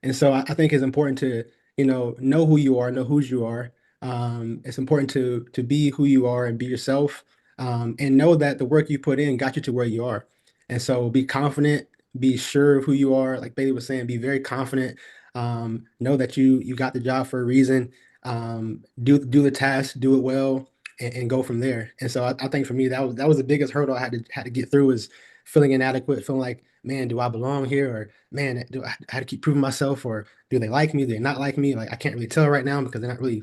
Speaker 8: And so I think it's important to, know who you are, know whose you are. It's important to be who you are and be yourself, and know that the work you put in got you to where you are. And so be confident, be sure of who you are. Like Bailey was saying, be very confident. Know that you got the job for a reason. Do the task, do it well, and go from there. And so I think for me that was the biggest hurdle I had to get through, is feeling inadequate, feeling like, man, do I belong here? Or man, do I had to keep proving myself? Or do they like me? Do they not like me? Like I can't really tell right now because they're not really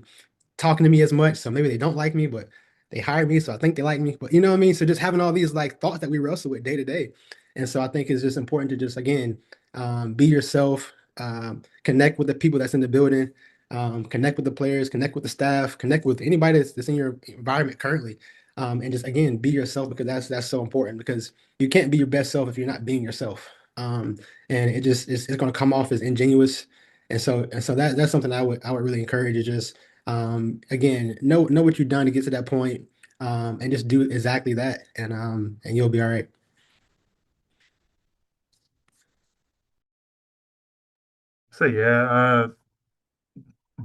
Speaker 8: talking to me as much. So maybe they don't like me, but they hired me, so I think they like me. But you know what I mean? So just having all these like thoughts that we wrestle with day to day. And so I think it's just important to just again, be yourself, connect with the people that's in the building, connect with the players, connect with the staff, connect with anybody that's in your environment currently. And just again, be yourself, because that's so important, because you can't be your best self if you're not being yourself. And it's going to come off as ingenuous. And so that's something I would really encourage, is just again, know what you've done to get to that point, and just do exactly that, and you'll be all right.
Speaker 7: So yeah,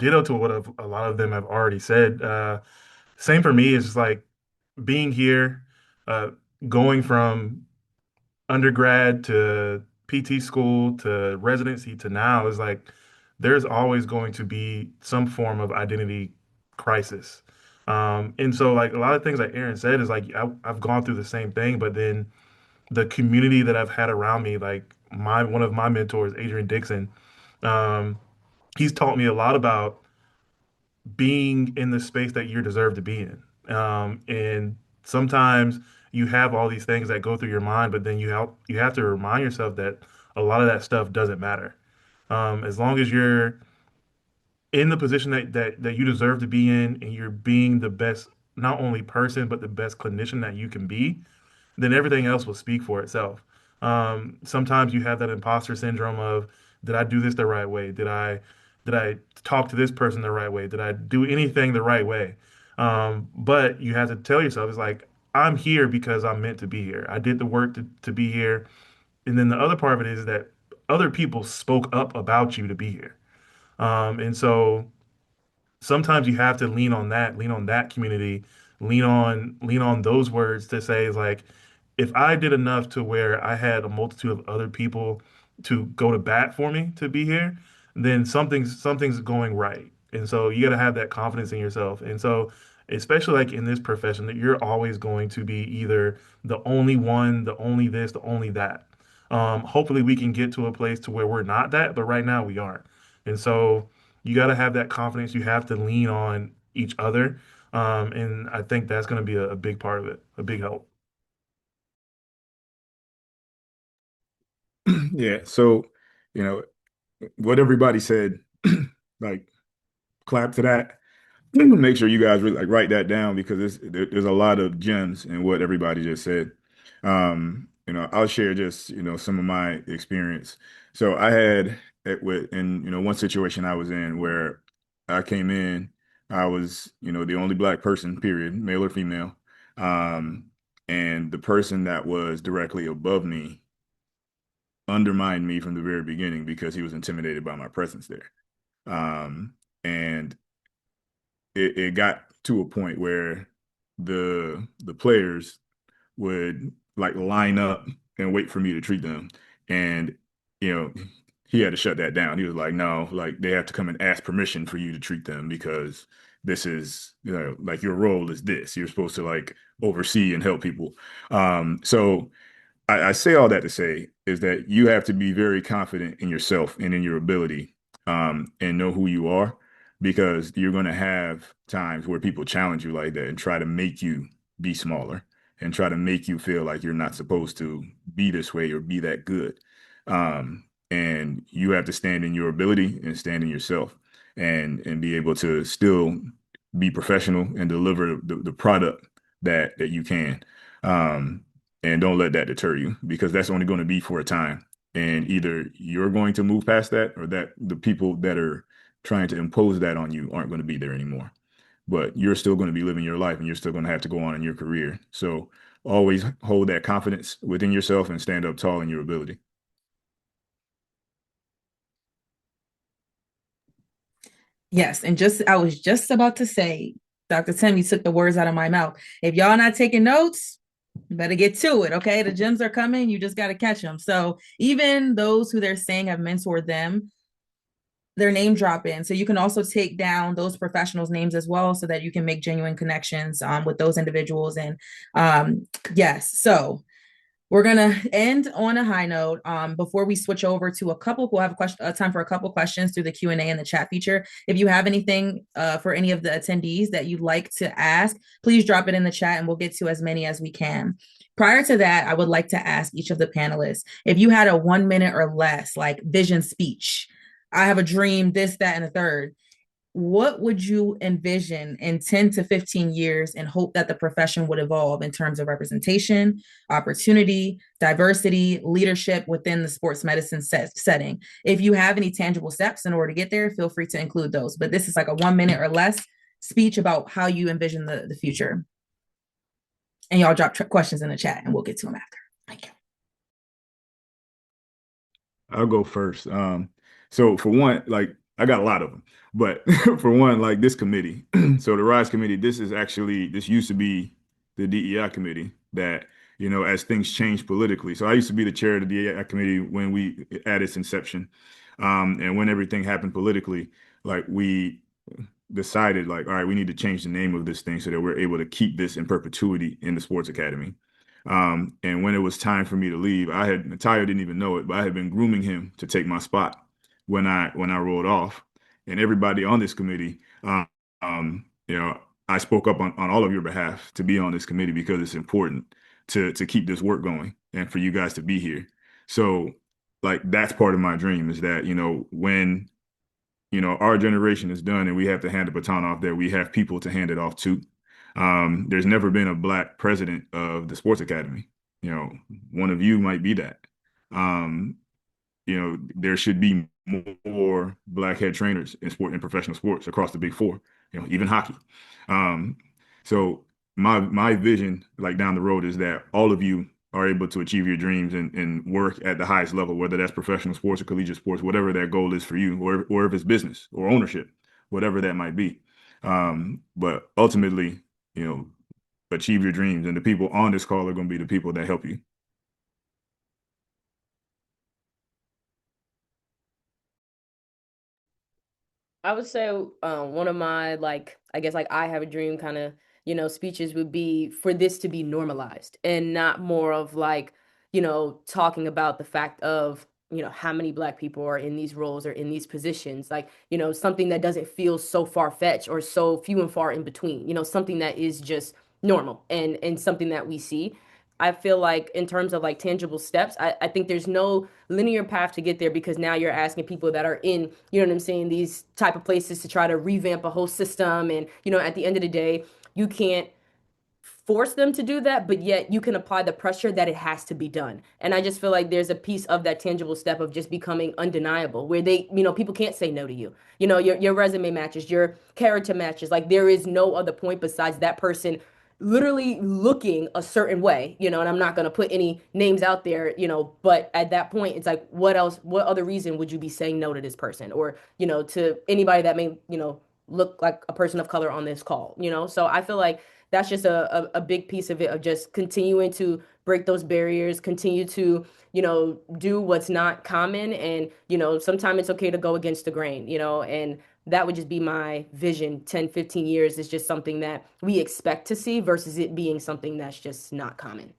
Speaker 7: ditto to what a lot of them have already said. Same for me. Is just like being here, uh, going from undergrad to PT school to residency to now is like there's always going to be some form of identity crisis. And so like a lot of things like Aaron said is like I've gone through the same thing, but then the community that I've had around me, like my one of my mentors, Adrian Dixon, um, he's taught me a lot about being in the space that you deserve to be in. And sometimes you have all these things that go through your mind, but then you have to remind yourself that a lot of that stuff doesn't matter. As long as you're in the position that you deserve to be in and you're being the best, not only person, but the best clinician that you can be, then everything else will speak for itself. Sometimes you have that imposter syndrome of, did I do this the right way? Did I talk to this person the right way? Did I do anything the right way? But you have to tell yourself, it's like, I'm here because I'm meant to be here. I did the work to be here. And then the other part of it is that other people spoke up about you to be here. And so sometimes you have to lean on that community, lean on those words to say is like, if I did enough to where I had a multitude of other people to go to bat for me to be here, then something's going right. And so you got to have that confidence in yourself. And so especially like in this profession, that you're always going to be either the only one, the only this, the only that. Hopefully we can get to a place to where we're not that, but right now we aren't. And so you got to have that confidence. You have to lean on each other. And I think that's going to be a big part of it, a big help.
Speaker 11: Yeah. So, you know, what everybody said, like clap to that. Make sure you guys really like write that down because there's a lot of gems in what everybody just said. I'll share just, some of my experience. So I had one situation I was in where I came in, I was, the only black person, period, male or female. Um, and the person that was directly above me undermined me from the very beginning because he was intimidated by my presence there. Um, and it got to a point where the players would like line up and wait for me to treat them. And, you know, he had to shut that down. He was like, no, like they have to come and ask permission for you to treat them because this is, like your role is this. You're supposed to like oversee and help people. So I say all that to say is that you have to be very confident in yourself and in your ability, and know who you are, because you're going to have times where people challenge you like that and try to make you be smaller and try to make you feel like you're not supposed to be this way or be that good. And you have to stand in your ability and stand in yourself and be able to still be professional and deliver the product that you can. Um, and don't let that deter you because that's only going to be for a time. And either you're going to move past that or that the people that are trying to impose that on you aren't going to be there anymore. But you're still going to be living your life and you're still going to have to go on in your career. So always hold that confidence within yourself and stand up tall in your ability.
Speaker 1: Yes, and I was just about to say, Dr. Tim, you took the words out of my mouth. If y'all not taking notes, you better get to it, okay? The gems are coming. You just got to catch them. So even those who they're saying have mentored them, their name drop in. So you can also take down those professionals' names as well so that you can make genuine connections with those individuals. And yes, so we're gonna end on a high note. Before we switch over to a couple, we'll have time for a couple questions through the Q&A and the chat feature. If you have anything for any of the attendees that you'd like to ask, please drop it in the chat and we'll get to as many as we can. Prior to that, I would like to ask each of the panelists, if you had a 1 minute or less, like vision speech, I have a dream, this, that, and a third, what would you envision in 10 to 15 years and hope that the profession would evolve in terms of representation, opportunity, diversity, leadership within the sports medicine setting? If you have any tangible steps in order to get there, feel free to include those. But this is like a 1 minute or less speech about how you envision the future. And y'all drop questions in the chat and we'll get to them after. Thank you.
Speaker 11: I'll go first. So for one, like I got a lot of them. But for one, like this committee, so the RISE committee, this used to be the DEI committee that, as things change politically. So I used to be the chair of the DEI committee when at its inception. And when everything happened politically, like we decided like, all right, we need to change the name of this thing so that we're able to keep this in perpetuity in the sports academy. And when it was time for me to leave, Tyler didn't even know it, but I had been grooming him to take my spot when I rolled off. And everybody on this committee, I spoke up on all of your behalf to be on this committee because it's important to keep this work going and for you guys to be here. So like that's part of my dream is that, when our generation is done and we have to hand the baton off there, we have people to hand it off to. There's never been a black president of the sports academy. One of you might be that. Um, there should be more black head trainers in professional sports across the big four, even hockey. Um, so my vision, like down the road, is that all of you are able to achieve your dreams and work at the highest level, whether that's professional sports or collegiate sports, whatever that goal is for you, or if it's business or ownership, whatever that might be. But ultimately, achieve your dreams, and the people on this call are going to be the people that help you.
Speaker 10: I would say one of my I guess I have a dream kind of, speeches would be for this to be normalized and not more of talking about the fact of, how many black people are in these roles or in these positions, something that doesn't feel so far-fetched or so few and far in between, something that is just normal and something that we see. I feel like in terms of tangible steps, I think there's no linear path to get there because now you're asking people that are in, you know what I'm saying, these type of places to try to revamp a whole system. And, at the end of the day, you can't force them to do that, but yet you can apply the pressure that it has to be done. And I just feel like there's a piece of that tangible step of just becoming undeniable where people can't say no to you. Your resume matches, your character matches. Like there is no other point besides that person literally looking a certain way, and I'm not going to put any names out there, but at that point, it's like, what else, what other reason would you be saying no to this person or, to anybody that may, look like a person of color on this call, So I feel like that's just a big piece of it of just continuing to break those barriers, continue to, do what's not common. And, sometimes it's okay to go against the grain, and that would just be my vision. 10, 15 years is just something that we expect to see versus it being something that's just not common.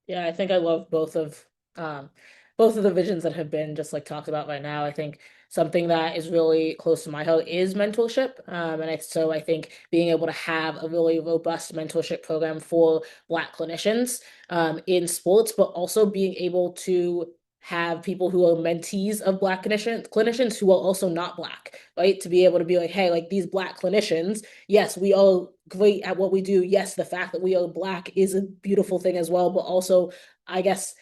Speaker 9: Yeah, I think I love both of the visions that have been just talked about right now. I think something that is really close to my heart is mentorship. So I think being able to have a really robust mentorship program for Black clinicians in sports, but also being able to have people who are mentees of Black clinicians who are also not Black, right? To be able to be like, hey, these Black clinicians, yes, we are great at what we do. Yes, the fact that we are Black is a beautiful thing as well, but also, I guess,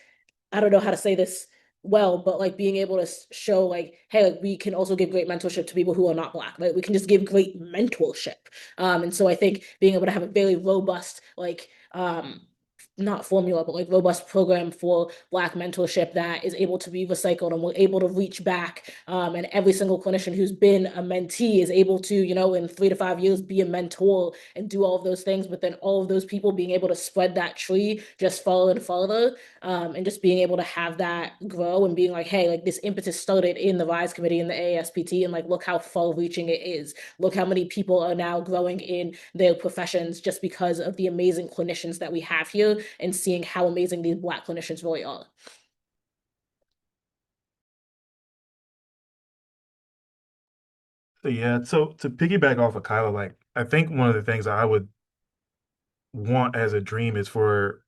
Speaker 9: I don't know how to say this well, but being able to show hey, we can also give great mentorship to people who are not Black. We can just give great mentorship. And so I think being able to have a very robust not formula, but robust program for Black mentorship that is able to be recycled and we're able to reach back. And every single clinician who's been a mentee is able to, in 3 to 5 years, be a mentor and do all of those things. But then all of those people being able to spread that tree just further and further, and just being able to have that grow and being like, hey, this impetus started in the RISE committee and the AASPT, and look how far reaching it is. Look how many people are now growing in their professions just because of the amazing clinicians that we have here and seeing how amazing these Black clinicians really are.
Speaker 7: So yeah, so to piggyback off of Kyla, I think one of the things I would want as a dream is for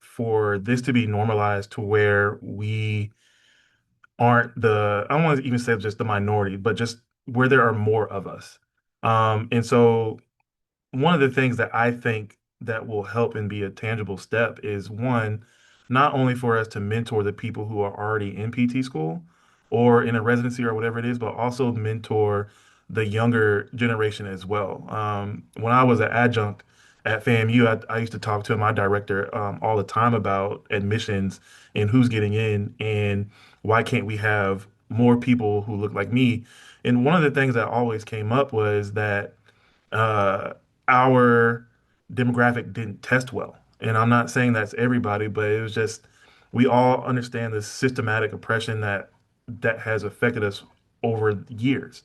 Speaker 7: this to be normalized to where we aren't I don't want to even say just the minority, but just where there are more of us. And so one of the things that I think that will help and be a tangible step is one, not only for us to mentor the people who are already in PT school or in a residency or whatever it is, but also mentor the younger generation as well. When I was an adjunct at FAMU, I used to talk to my director all the time about admissions and who's getting in. And why can't we have more people who look like me? And one of the things that always came up was that uh, our demographic didn't test well. And I'm not saying that's everybody, but it was just we all understand the systematic oppression that has affected us over years.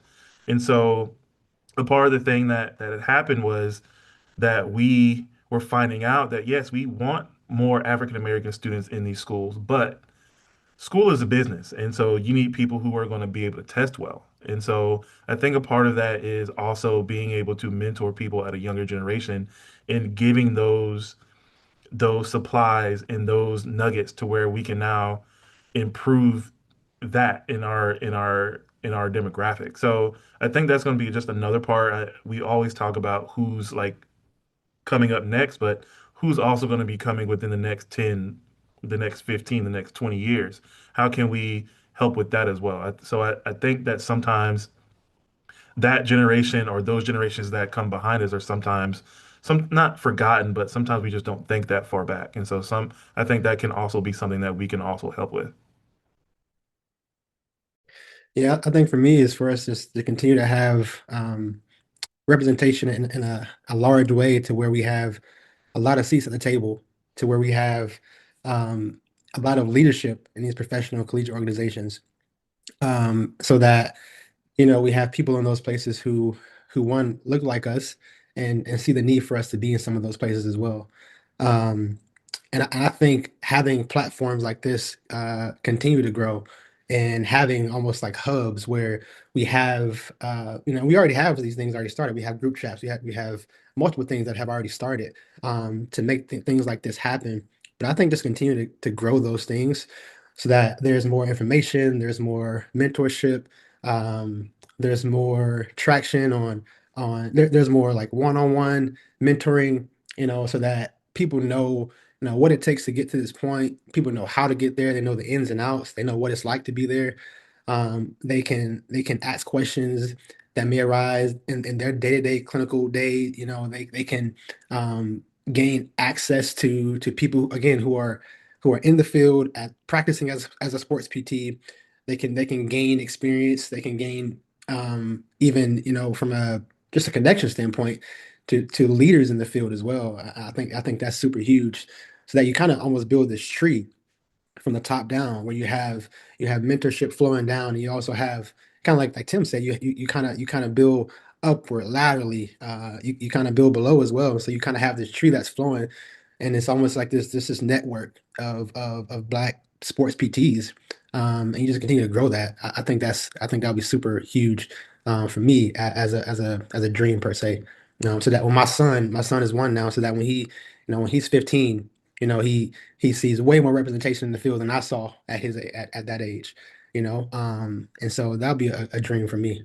Speaker 7: And so a part of the thing that had happened was that we were finding out that yes, we want more African American students in these schools, but school is a business. And so you need people who are going to be able to test well. And so I think a part of that is also being able to mentor people at a younger generation and giving those supplies and those nuggets to where we can now improve that in our demographic. So I think that's going to be just another part. We always talk about who's like coming up next, but who's also going to be coming within the next 10, the next 15, the next 20 years? How can we help with that as well? So I think that sometimes that generation or those generations that come behind us are sometimes some not forgotten, but sometimes we just don't think that far back. And so I think that can also be something that we can also help with.
Speaker 8: Yeah, I think for me is for us just to continue to have representation in a large way to where we have a lot of seats at the table, to where we have um, a lot of leadership in these professional collegiate organizations, so that we have people in those places who one look like us and see the need for us to be in some of those places as well. Um, and I think having platforms like this continue to grow and having almost like hubs where we have, we already have these things already started. We have group chats. We have multiple things that have already started to make things like this happen. But I think just continue to grow those things so that there's more information, there's more mentorship, there's more traction there's more like one-on-one mentoring, so that people know what it takes to get to this point. People know how to get there. They know the ins and outs. They know what it's like to be there. They can ask questions that may arise in their day-to-day clinical day. They can gain access to people again who are in the field at practicing as a sports PT. They can gain experience. They can gain even from a just a connection standpoint to leaders in the field as well. I think that's super huge, so that you kind of almost build this tree from the top down, where you have mentorship flowing down, and you also have kind of like Tim said, you kind of build upward laterally. You kind of build below as well, so you kind of have this tree that's flowing, and it's almost like this network of Black sports PTs, and you just continue to grow that. I think that'll be super huge for me as a dream per se. So that when my son is one now, so that when he's 15, he sees way more representation in the field than I saw at that age, and so that'll be a dream for me.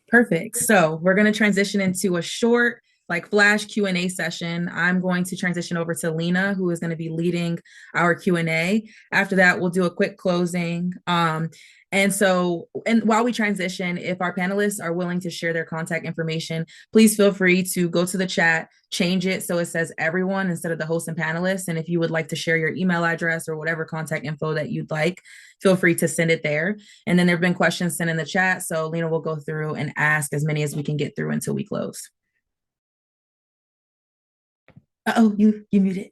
Speaker 1: Perfect. So we're going to transition into a short, like flash Q&A session. I'm going to transition over to Lena, who is going to be leading our Q&A. After that, we'll do a quick closing. And while we transition, if our panelists are willing to share their contact information, please feel free to go to the chat, change it so it says everyone instead of the host and panelists. And if you would like to share your email address or whatever contact info that you'd like, feel free to send it there. And then there have been questions sent in the chat, so Lena will go through and ask as many as we can get through until we close. Uh-oh, you muted.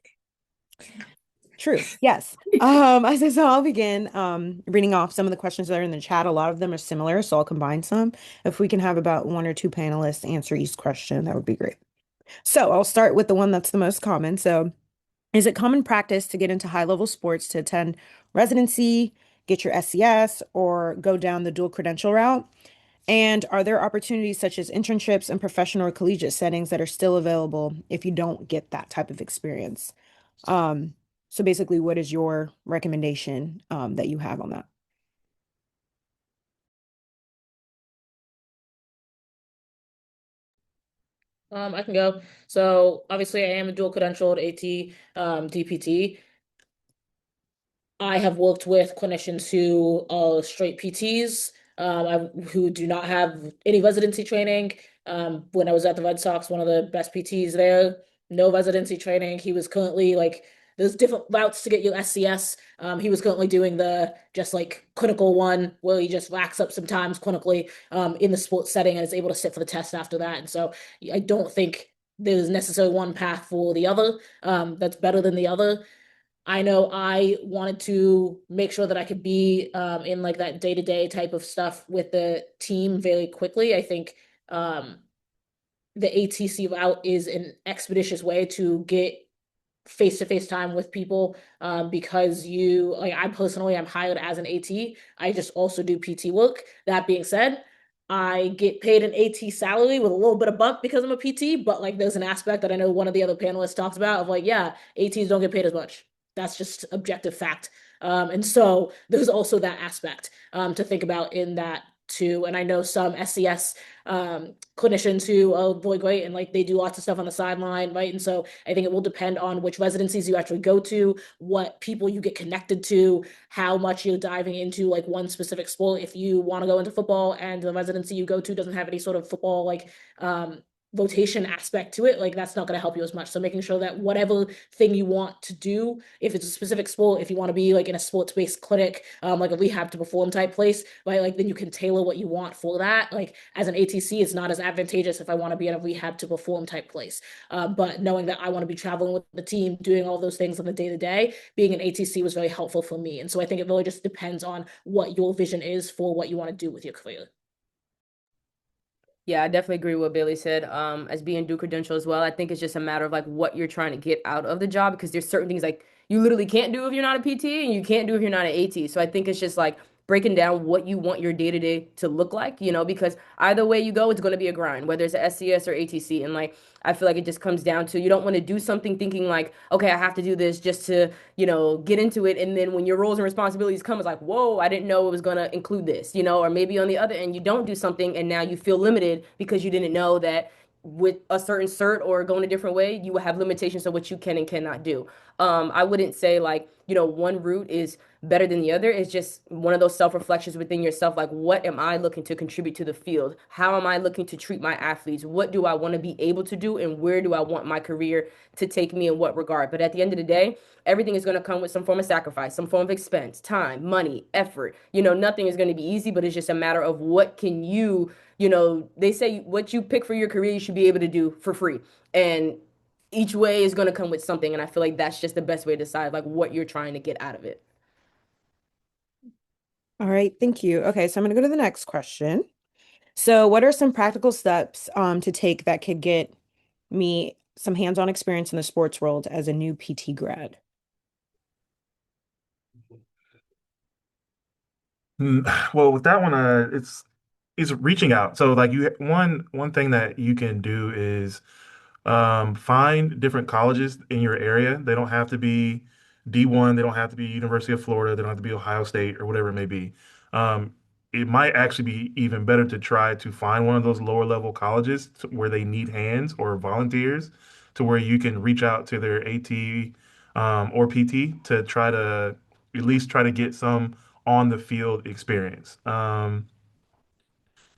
Speaker 12: True. Yes. So I'll begin reading off some of the questions that are in the chat. A lot of them are similar, so I'll combine some. If we can have about one or two panelists answer each question, that would be great. So I'll start with the one that's the most common. So, is it common practice to get into high-level sports to attend residency, get your SCS, or go down the dual credential route? And are there opportunities such as internships and professional or collegiate settings that are still available if you don't get that type of experience? So basically, what is your recommendation that you have on that?
Speaker 9: I can go. So obviously I am a dual credentialed AT DPT. I have worked with clinicians who are straight PTs, who do not have any residency training. When I was at the Red Sox, one of the best PTs there no residency training. He was currently like there's different routes to get your SCS. He was currently doing the just like clinical one where he just racks up some times clinically in the sports setting and is able to sit for the test after that. And so I don't think there's necessarily one path for the other that's better than the other. I know I wanted to make sure that I could be in like that day-to-day type of stuff with the team very quickly. I think the ATC route is an expeditious way to get face-to-face time with people because you like I personally am hired as an AT. I just also do PT work. That being said, I get paid an AT salary with a little bit of bump because I'm a PT, but like there's an aspect that I know one of the other panelists talked about of like, yeah, ATs don't get paid as much. That's just objective fact. And so there's also that aspect to think about in that too. And I know some SCS clinicians who are really great and like they do lots of stuff on the sideline, right? And so I think it will depend on which residencies you actually go to, what people you get connected to, how much you're diving into like one specific sport. If you want to go into football and the residency you go to doesn't have any sort of football like rotation aspect to it, like that's not going to help you as much. So making sure that whatever thing you want to do, if it's a specific sport, if you want to be like in a sports-based clinic, like a rehab to perform type place, right? Like then you can tailor what you want for that. Like as an ATC, it's not as advantageous if I want to be in a rehab to perform type place. But knowing that I want to be traveling with the team, doing all those things on the day to day, being an ATC was very helpful for me. And so I think it really just depends on what your vision is for what you want to do with your career.
Speaker 10: Yeah, I definitely agree with what Bailey said. As being due credential as well, I think it's just a matter of like what you're trying to get out of the job because there's certain things like you literally can't do if you're not a PT and you can't do if you're not an AT. So I think it's just like breaking down what you want your day to day to look like, because either way you go, it's going to be a grind, whether it's a SCS or ATC. And like I feel like it just comes down to you don't want to do something thinking like, okay, I have to do this just to, get into it. And then when your roles and responsibilities come, it's like, whoa, I didn't know it was going to include this, or maybe on the other end, you don't do something and now you feel limited because you didn't know that with a certain cert or going a different way, you will have limitations of what you can and cannot do. I wouldn't say like, one route is better than the other. It's just one of those self-reflections within yourself. Like, what am I looking to contribute to the field? How am I looking to treat my athletes? What do I want to be able to do? And where do I want my career to take me in what regard? But at the end of the day, everything is going to come with some form of sacrifice, some form of expense, time, money, effort. Nothing is going to be easy, but it's just a matter of what can you, they say what you pick for your career, you should be able to do for free. And each way is going to come with something. And I feel like that's just the best way to decide like what you're trying to get out of it.
Speaker 12: All right, thank you. Okay, so I'm going to go to the next question. So, what are some practical steps to take that could get me some hands-on experience in the sports world as a new PT grad?
Speaker 7: Well, with that one, it's reaching out. So like one thing that you can do is find different colleges in your area. They don't have to be D1. They don't have to be University of Florida. They don't have to be Ohio State or whatever it may be. It might actually be even better to try to find one of those lower level colleges where they need hands or volunteers to where you can reach out to their AT or PT to try to at least try to get some on the field experience. I'm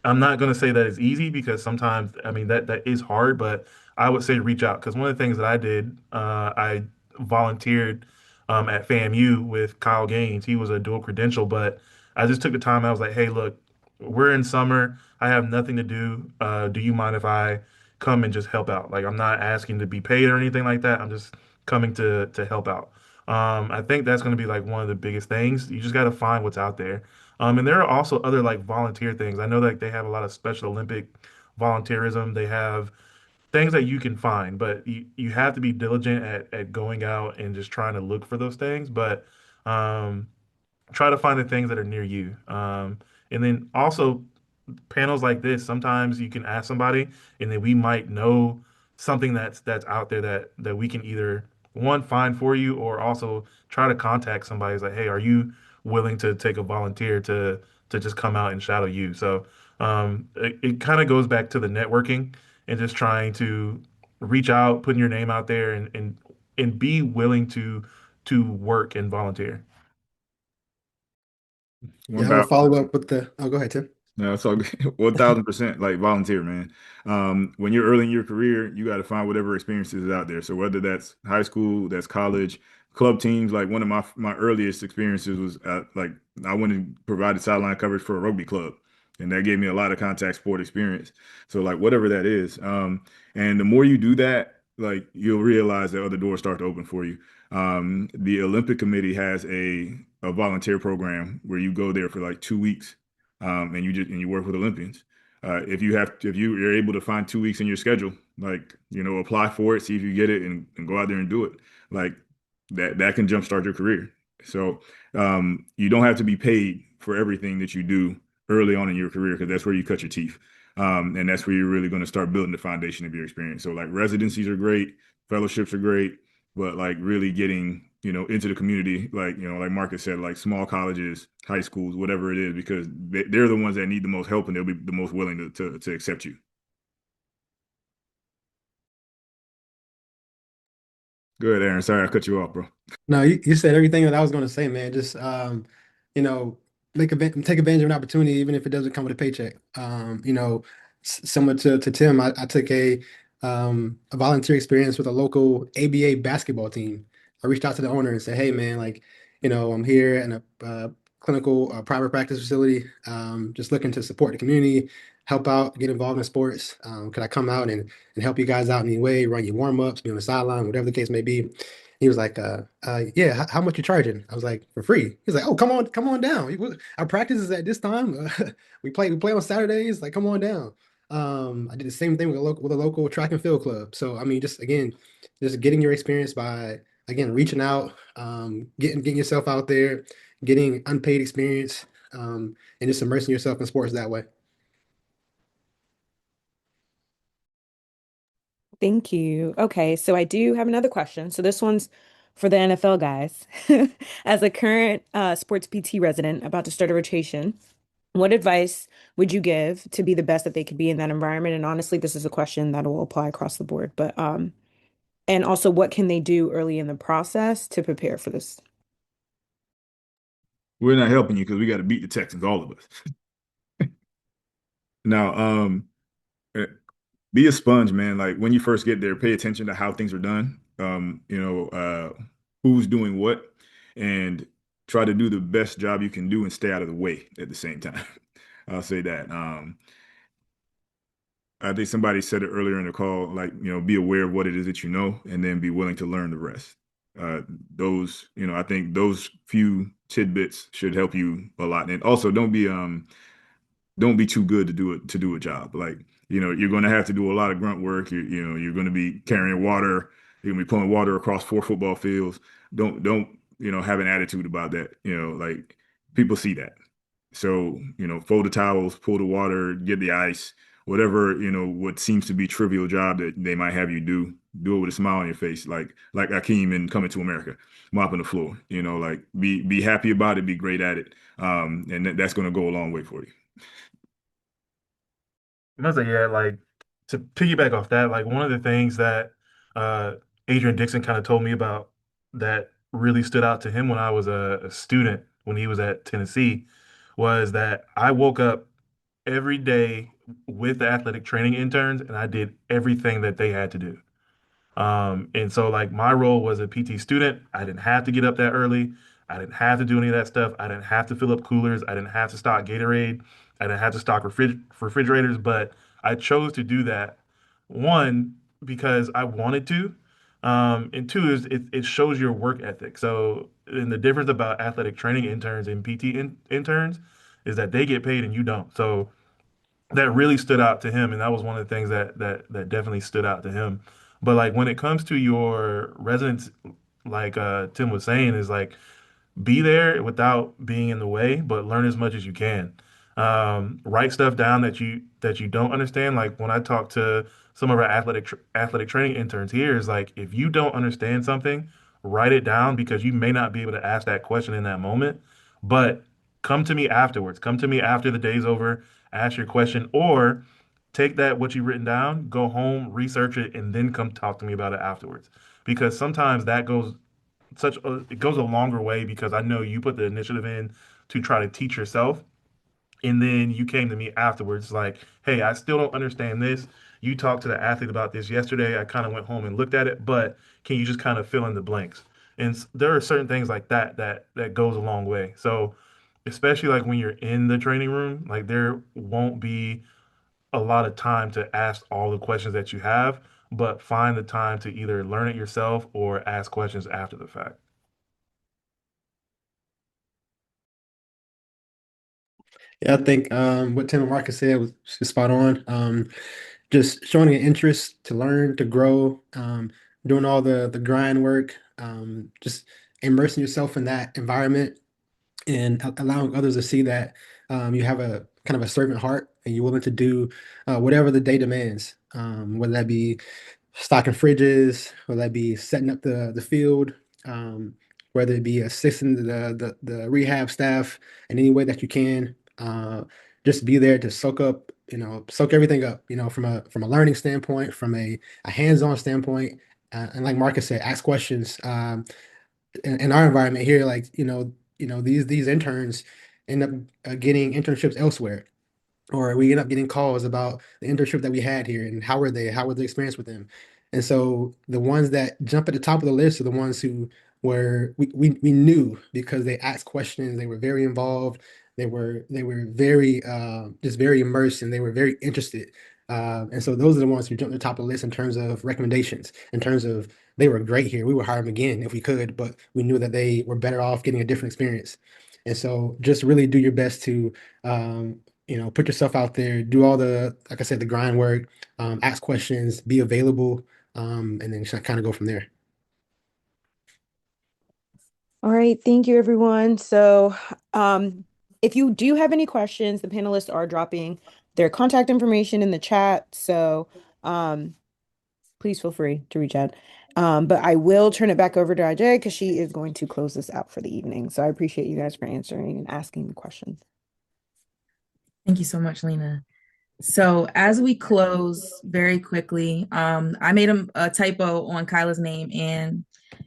Speaker 7: not going to say that it's easy because sometimes, I mean, that is hard, but I would say reach out because one of the things that I did, I volunteered at FAMU with Kyle Gaines. He was a dual credential, but I just took the time. I was like, hey, look, we're in summer. I have nothing to do. Do you mind if I come and just help out? Like, I'm not asking to be paid or anything like that. I'm just coming to help out. I think that's going to be like one of the biggest things. You just got to find what's out there. And there are also other like volunteer things. I know that they have a lot of Special Olympic volunteerism. They have things that you can find, but you have to be diligent at going out and just trying to look for those things. But um, try to find the things that are near you. And then also panels like this, sometimes you can ask somebody, and then we might know something that's out there that we can either one find for you, or also try to contact somebody. It's like, hey, are you willing to take a volunteer to just come out and shadow you? So it kind of goes back to the networking and just trying to reach out, putting your name out there, and be willing to work and volunteer.
Speaker 11: What
Speaker 8: Yeah, I will
Speaker 11: about
Speaker 8: follow up with the. Oh, go ahead, Tim.
Speaker 11: No, it's all good. 1000% like volunteer, man. When you're early in your career, you got to find whatever experiences is out there. So whether that's high school, that's college, club teams, like one of my earliest experiences was like I went and provided sideline coverage for a rugby club. And that gave me a lot of contact sport experience. So like whatever that is. And the more you do that, like you'll realize that other doors start to open for you. The Olympic Committee has a volunteer program where you go there for like 2 weeks, and you work with Olympians. If you're able to find 2 weeks in your schedule, like apply for it, see if you get it, and go out there and do it. Like that can jumpstart your career. So you don't have to be paid for everything that you do early on in your career because that's where you cut your teeth. And that's where you're really going to start building the foundation of your experience. So like residencies are great, fellowships are great, but like really getting, into the community, like, like Marcus said, like small colleges, high schools, whatever it is, because they're the ones that need the most help and they'll be the most willing to accept you. Good, Aaron. Sorry I cut you off, bro.
Speaker 8: No, you said everything that I was going to say, man. Just you know, take advantage of an opportunity, even if it doesn't come with a paycheck. Similar to Tim, I took a volunteer experience with a local ABA basketball team. I reached out to the owner and said, "Hey, man, like, I'm here in a clinical private practice facility, just looking to support the community, help out, get involved in sports. Could I come out and help you guys out in any way, run your warm ups, be on the sideline, whatever the case may be?" He was like, yeah, how much you charging? I was like, for free. He's like, oh, come on down. Our practice is at this time. We play on Saturdays. Like, come on down. I did the same thing with a local track and field club. So, I mean, just getting your experience by, again, reaching out, getting yourself out there, getting unpaid experience, and just immersing yourself in sports that way.
Speaker 12: Thank you. Okay, so I do have another question. So this one's for the NFL guys. As a current sports PT resident about to start a rotation, what advice would you give to be the best that they could be in that environment? And honestly, this is a question that will apply across the board. But and also what can they do early in the process to prepare for this?
Speaker 11: We're not helping you because we got to beat the Texans, all of us. Now, uh, be a sponge, man. Like when you first get there, pay attention to how things are done. Who's doing what, and try to do the best job you can do and stay out of the way at the same time. I'll say that. I think somebody said it earlier in the call, like, be aware of what it is that you know, and then be willing to learn the rest. I think those few tidbits should help you a lot. And also don't be too good to do a job. Like, you're going to have to do a lot of grunt work. You're going to be carrying water. You're going to be pulling water across 4 football fields. Don't have an attitude about that. Like people see that. So, fold the towels, pull the water, get the ice, whatever, what seems to be trivial job that they might have you do it with a smile on your face, like Akeem in Coming to America, mopping the floor, like be happy about it, be great at it. And that's going to go a long way for you.
Speaker 7: I was like, yeah, like to piggyback off that, like one of the things that uh, Adrian Dixon kind of told me about that really stood out to him when I was a student when he was at Tennessee was that I woke up every day with the athletic training interns and I did everything that they had to do. And so like my role was a PT student. I didn't have to get up that early. I didn't have to do any of that stuff. I didn't have to fill up coolers. I didn't have to stock Gatorade. I didn't have to stock refrigerators, but I chose to do that. One, because I wanted to. And two is it shows your work ethic. So, and the difference about athletic training interns and PT interns is that they get paid and you don't. So that really stood out to him, and that was one of the things that definitely stood out to him. But like when it comes to your residents, like Tim was saying, is like be there without being in the way, but learn as much as you can. Write stuff down that you don't understand. Like when I talk to some of our athletic training interns here, is like if you don't understand something, write it down because you may not be able to ask that question in that moment. But come to me afterwards. Come to me after the day's over, ask your question, or take that what you've written down, go home, research it, and then come talk to me about it afterwards. Because sometimes that goes it goes a longer way because I know you put the initiative in to try to teach yourself. and then you came to me afterwards like, hey, I still don't understand this. You talked to the athlete about this yesterday. I kind of went home and looked at it, but can you just kind of fill in the blanks? And there are certain things like that goes a long way. So especially like when you're in the training room, like there won't be a lot of time to ask all the questions that you have, but find the time to either learn it yourself or ask questions after the fact.
Speaker 8: Yeah, I think what Tim and Marcus said was spot on. Just showing an interest to learn, to grow, doing all the grind work, just immersing yourself in that environment and allowing others to see that you have a kind of a servant heart and you're willing to do whatever the day demands, whether that be stocking fridges, whether that be setting up the field, um, whether it be assisting the rehab staff in any way that you can. Just be there to soak up, soak everything up, from a learning standpoint, from a hands-on standpoint, and like Marcus said, ask questions. In our environment here, like these interns end up getting internships elsewhere, or we end up getting calls about the internship that we had here and how were the experience with them. And so the ones that jump at the top of the list are the ones who we knew because they asked questions, they were very involved, they were very just very immersed, and they were very interested. And so those are the ones who jumped to the top of the list in terms of recommendations, in terms of they were great here. We would hire them again if we could, but we knew that they were better off getting a different experience. And so just really do your best to put yourself out there, do all like I said, the grind work, ask questions, be available, and then just kind of go from there.
Speaker 12: All right, thank you, everyone. So, if you do have any questions, the panelists are dropping their contact information in the chat. So, please feel free to reach out. But I will turn it back over to Ajay because she is going to close this out for the evening. So I appreciate you guys for answering and asking the questions.
Speaker 1: Thank you so much, Lena. So as we close very quickly, I made a typo on Kyla's name, and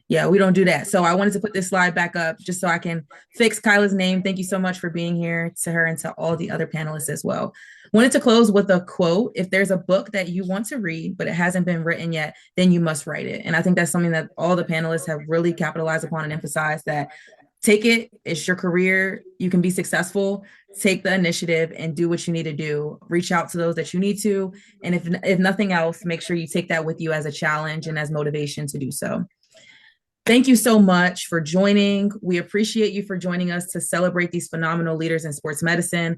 Speaker 1: yeah, we don't do that. So I wanted to put this slide back up just so I can fix Kyla's name. Thank you so much for being here, to her and to all the other panelists as well. Wanted to close with a quote. If there's a book that you want to read, but it hasn't been written yet, then you must write it. And I think that's something that all the panelists have really capitalized upon and emphasized, that take it. It's your career. You can be successful. Take the initiative and do what you need to do. Reach out to those that you need to. And if nothing else, make sure you take that with you as a challenge and as motivation to do so. Thank you so much for joining. We appreciate you for joining us to celebrate these phenomenal leaders in sports medicine.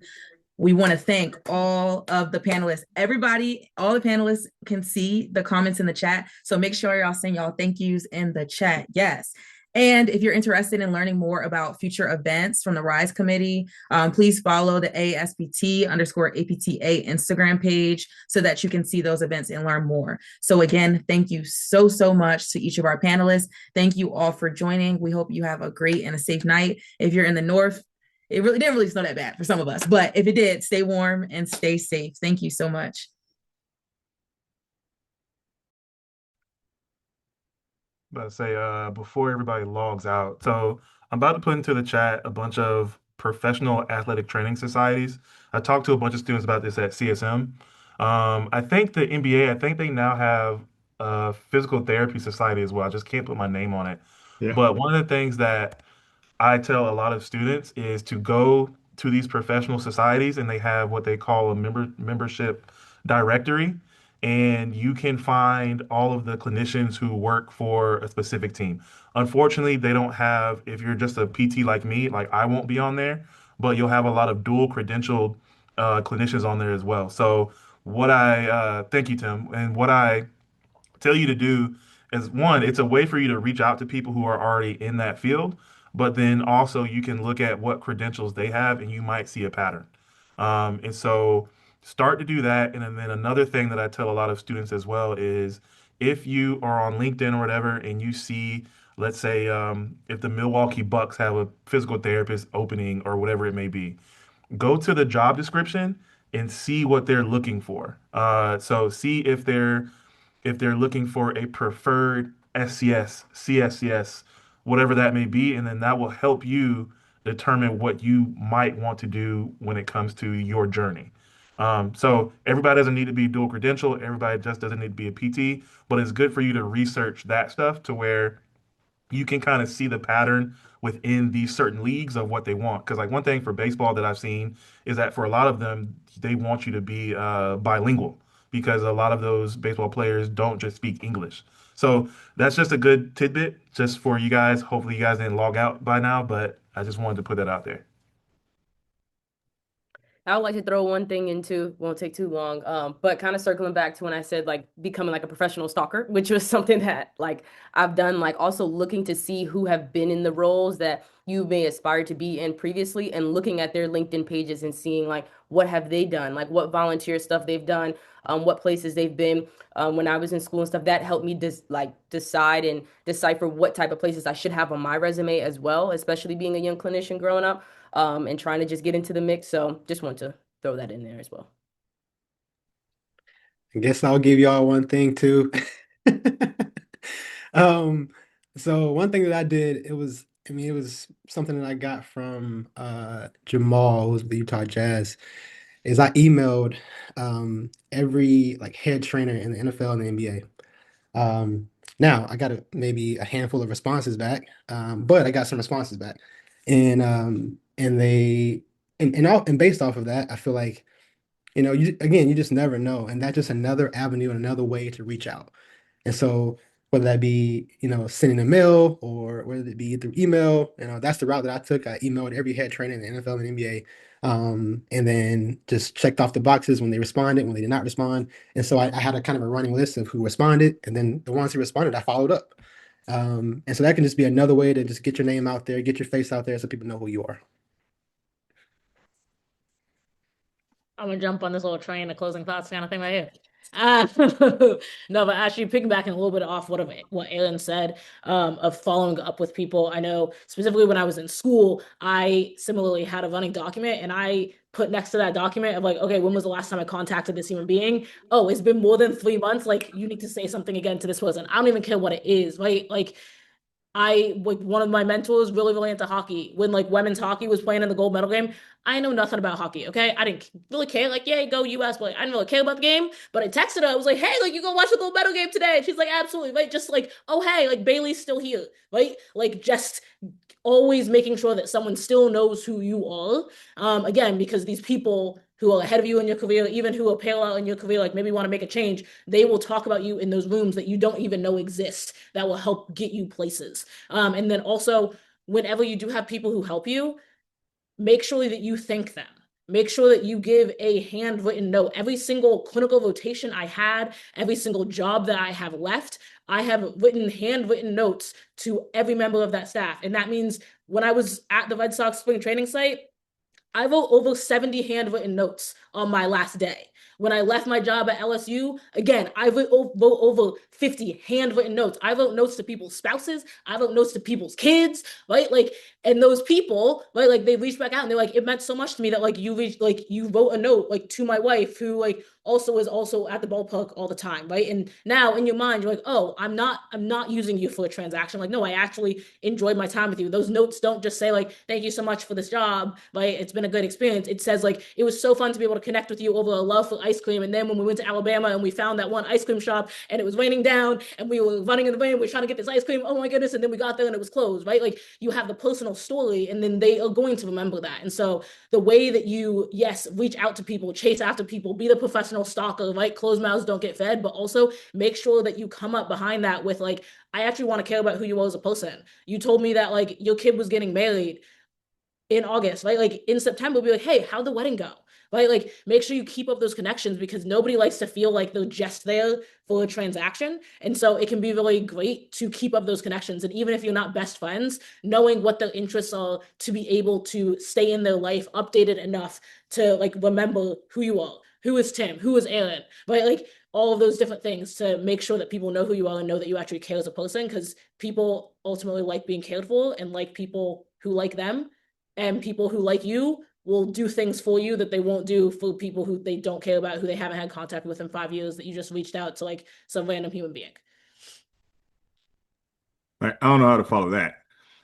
Speaker 1: We want to thank all of the panelists. Everybody, all the panelists can see the comments in the chat. So make sure y'all send y'all thank yous in the chat. Yes. And if you're interested in learning more about future events from the RISE committee, please follow the ASPT_APTA Instagram page so that you can see those events and learn more. So again, thank you so, so much to each of our panelists. Thank you all for joining. We hope you have a great and a safe night. If you're in the North, it really didn't really snow that bad for some of us, but if it did, stay warm and stay safe. Thank you so much.
Speaker 7: About to say, before everybody logs out, so I'm about to put into the chat a bunch of professional athletic training societies. I talked to a bunch of students about this at CSM. I think the NBA, I think they now have a physical therapy society as well. I just can't put my name on it.
Speaker 11: Yeah.
Speaker 7: But one of the things that I tell a lot of students is to go to these professional societies, and they have what they call a membership directory, and you can find all of the clinicians who work for a specific team. Unfortunately, they don't have, if you're just a PT like me, like I won't be on there, but you'll have a lot of dual credentialed clinicians on there as well. So what I thank you, Tim, and what I tell you to do is, one, it's a way for you to reach out to people who are already in that field, but then also you can look at what credentials they have and you might see a pattern. And so start to do that. And then another thing that I tell a lot of students as well is, if you are on LinkedIn or whatever and you see, let's say, if the Milwaukee Bucks have a physical therapist opening or whatever it may be, go to the job description and see what they're looking for. So see if they're looking for a preferred SCS, CSCS, whatever that may be, and then that will help you determine what you might want to do when it comes to your journey. So everybody doesn't need to be dual credential. Everybody just doesn't need to be a PT, but it's good for you to research that stuff to where you can kind of see the pattern within these certain leagues of what they want. Because like one thing for baseball that I've seen is that for a lot of them, they want you to be bilingual because a lot of those baseball players don't just speak English. So that's just a good tidbit just for you guys. Hopefully you guys didn't log out by now, but I just wanted to put that out there.
Speaker 10: I would like to throw one thing into, won't take too long, but kind of circling back to when I said like becoming like a professional stalker, which was something that like I've done, like also looking to see who have been in the roles that you may aspire to be in previously and looking at their LinkedIn pages and seeing like what have they done, like what volunteer stuff they've done, what places they've been. When I was in school and stuff, that helped me decide and decipher what type of places I should have on my resume as well, especially being a young clinician growing up and trying to just get into the mix. So just want to throw that in there as well.
Speaker 8: I guess I'll give y'all one thing too. Um, so one thing that I did, it was something that I got from Jamal, who's the Utah Jazz, is I emailed every like head trainer in the NFL and the NBA. Now I got maybe a handful of responses back, but I got some responses back, and they and based off of that, I feel like you just never know, and that's just another avenue and another way to reach out. And so whether that be sending a mail or whether it be through email, that's the route that I took. I emailed every head trainer in the NFL and NBA, and then just checked off the boxes when they responded, when they did not respond. And so I had a kind of a running list of who responded, and then the ones who responded, I followed up. And so that can just be another way to just get your name out there, get your face out there so people know who you are.
Speaker 9: I'm gonna jump on this little train, the closing thoughts kind of thing right here. No, but actually piggybacking a little bit off what Aaron said, of following up with people. I know specifically when I was in school, I similarly had a running document and I put next to that document of like, okay, when was the last time I contacted this human being? Oh, it's been more than 3 months. Like you need to say something again to this person. I don't even care what it is, right? Like one of my mentors really, really into hockey. When like women's hockey was playing in the gold medal game, I know nothing about hockey. Okay, I didn't really care. Like, yeah, go US, but I didn't really care about the game. But I texted her. I was like, hey, like you go watch the gold medal game today. And she's like, absolutely, right? Just like, oh hey, like Bailey's still here, right? Like just always making sure that someone still knows who you are. Again, because these people who are ahead of you in your career, even who are parallel in your career, like maybe want to make a change, they will talk about you in those rooms that you don't even know exist that will help get you places. And then also, whenever you do have people who help you, make sure that you thank them. Make sure that you give a handwritten note. Every single clinical rotation I had, every single job that I have left, I have handwritten notes to every member of that staff. And that means when I was at the Red Sox spring training site, I wrote over 70 handwritten notes on my last day. When I left my job at LSU, again, I wrote over 50 handwritten notes. I wrote notes to people's spouses. I wrote notes to people's kids, right? Like, and those people, right? Like they reached back out and they're like, it meant so much to me that like you wrote a note like to my wife who like also is also at the ballpark all the time, right? And now in your mind, you're like, oh, I'm not using you for a transaction. Like, no, I actually enjoyed my time with you. Those notes don't just say like, thank you so much for this job, right? It's been a good experience. It says like, it was so fun to be able to connect with you over a love for ice cream. And then when we went to Alabama and we found that one ice cream shop and it was raining down and we were running in the rain, we were trying to get this ice cream. Oh my goodness. And then we got there and it was closed, right? Like you have the personal story and then they are going to remember that. And so the way that you, yes, reach out to people, chase after people, be the professional stalker, right? Closed mouths don't get fed, but also make sure that you come up behind that with like, I actually want to care about who you are as a person. You told me that like your kid was getting married in August, right? Like in September, be like, hey, how'd the wedding go? Right? Like make sure you keep up those connections because nobody likes to feel like they're just there for a transaction. And so it can be really great to keep up those connections. And even if you're not best friends, knowing what their interests are to be able to stay in their life updated enough to like remember who you are, who is Tim, who is Aaron, right? Like all of those different things to make sure that people know who you are and know that you actually care as a person because people ultimately like being cared for and like people who like them. And people who like you will do things for you that they won't do for people who they don't care about, who they haven't had contact with in 5 years, that you just reached out to like some random human being.
Speaker 11: I don't know how to follow that.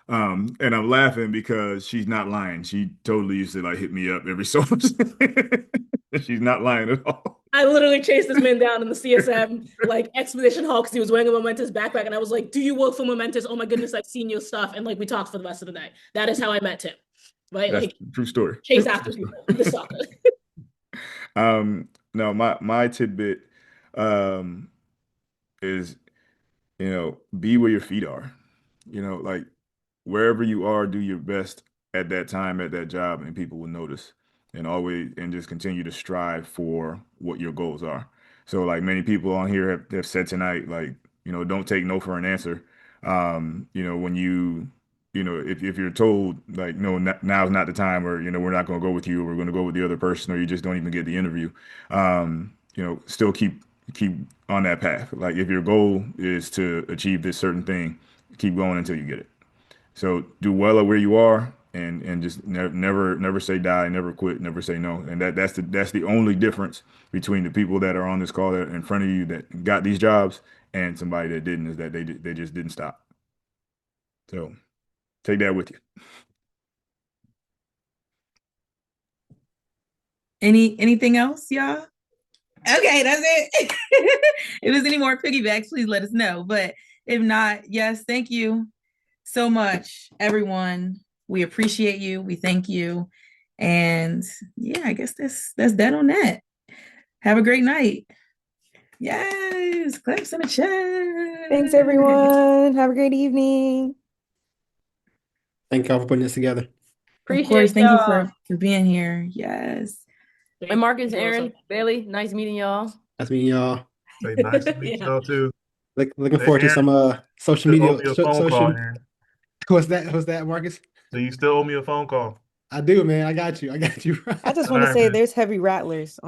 Speaker 11: And I'm laughing because she's not lying. She totally used to like hit me up every so often. She's not lying at all.
Speaker 9: I literally chased this man down in the CSM like expedition hall because he was wearing a Momentous backpack, and I was like, "Do you work for Momentous? Oh my goodness, I've seen your stuff." And like we talked for the rest of the night. That is how I met him, right?
Speaker 11: That's
Speaker 9: Like
Speaker 11: a true story.
Speaker 9: chase after people, the stalker.
Speaker 11: No, my tidbit um is, be where your feet are. Like wherever you are, do your best at that time, at that job, and people will notice. And just continue to strive for what your goals are. So like many people on here have said tonight, like, don't take no for an answer. When if you're told like, no, now's not the time, or, we're not going to go with you, or we're going to go with the other person, or you just don't even get the interview, still keep on that path. Like if your goal is to achieve this certain thing, keep going until you get it. So do well at where you are, and just never say die, never quit, never say no. And that's the only difference between the people that are on this call that are in front of you that got these jobs and somebody that didn't, is that they just didn't stop. So take that with you.
Speaker 1: Anything else, y'all? Okay, that's it. If there's any more piggybacks, please let us know. But if not, yes, thank you so much, everyone. We appreciate you. We thank you. And yeah, I guess that's that on that. Have a great night. Yes, claps in the chat.
Speaker 12: Thanks, everyone. Have a great evening.
Speaker 8: Thank y'all for putting this together.
Speaker 1: Of
Speaker 10: Appreciate
Speaker 1: course, thank you
Speaker 10: y'all.
Speaker 1: for being here. Yes.
Speaker 10: And Marcus, Aaron, Bailey, nice meeting y'all.
Speaker 8: That's me, y'all.
Speaker 7: Say nice to meet
Speaker 9: Yeah.
Speaker 7: y'all too.
Speaker 8: Looking
Speaker 7: Hey,
Speaker 8: forward to
Speaker 7: Aaron,
Speaker 8: some social
Speaker 7: you still
Speaker 8: media.
Speaker 7: owe me a phone call, Aaron.
Speaker 8: What's that, Marcus?
Speaker 7: So you still owe me a phone call.
Speaker 8: I do, man. I got you.
Speaker 12: I just
Speaker 7: All
Speaker 12: want to
Speaker 7: right,
Speaker 12: say
Speaker 7: man.
Speaker 12: there's heavy rattlers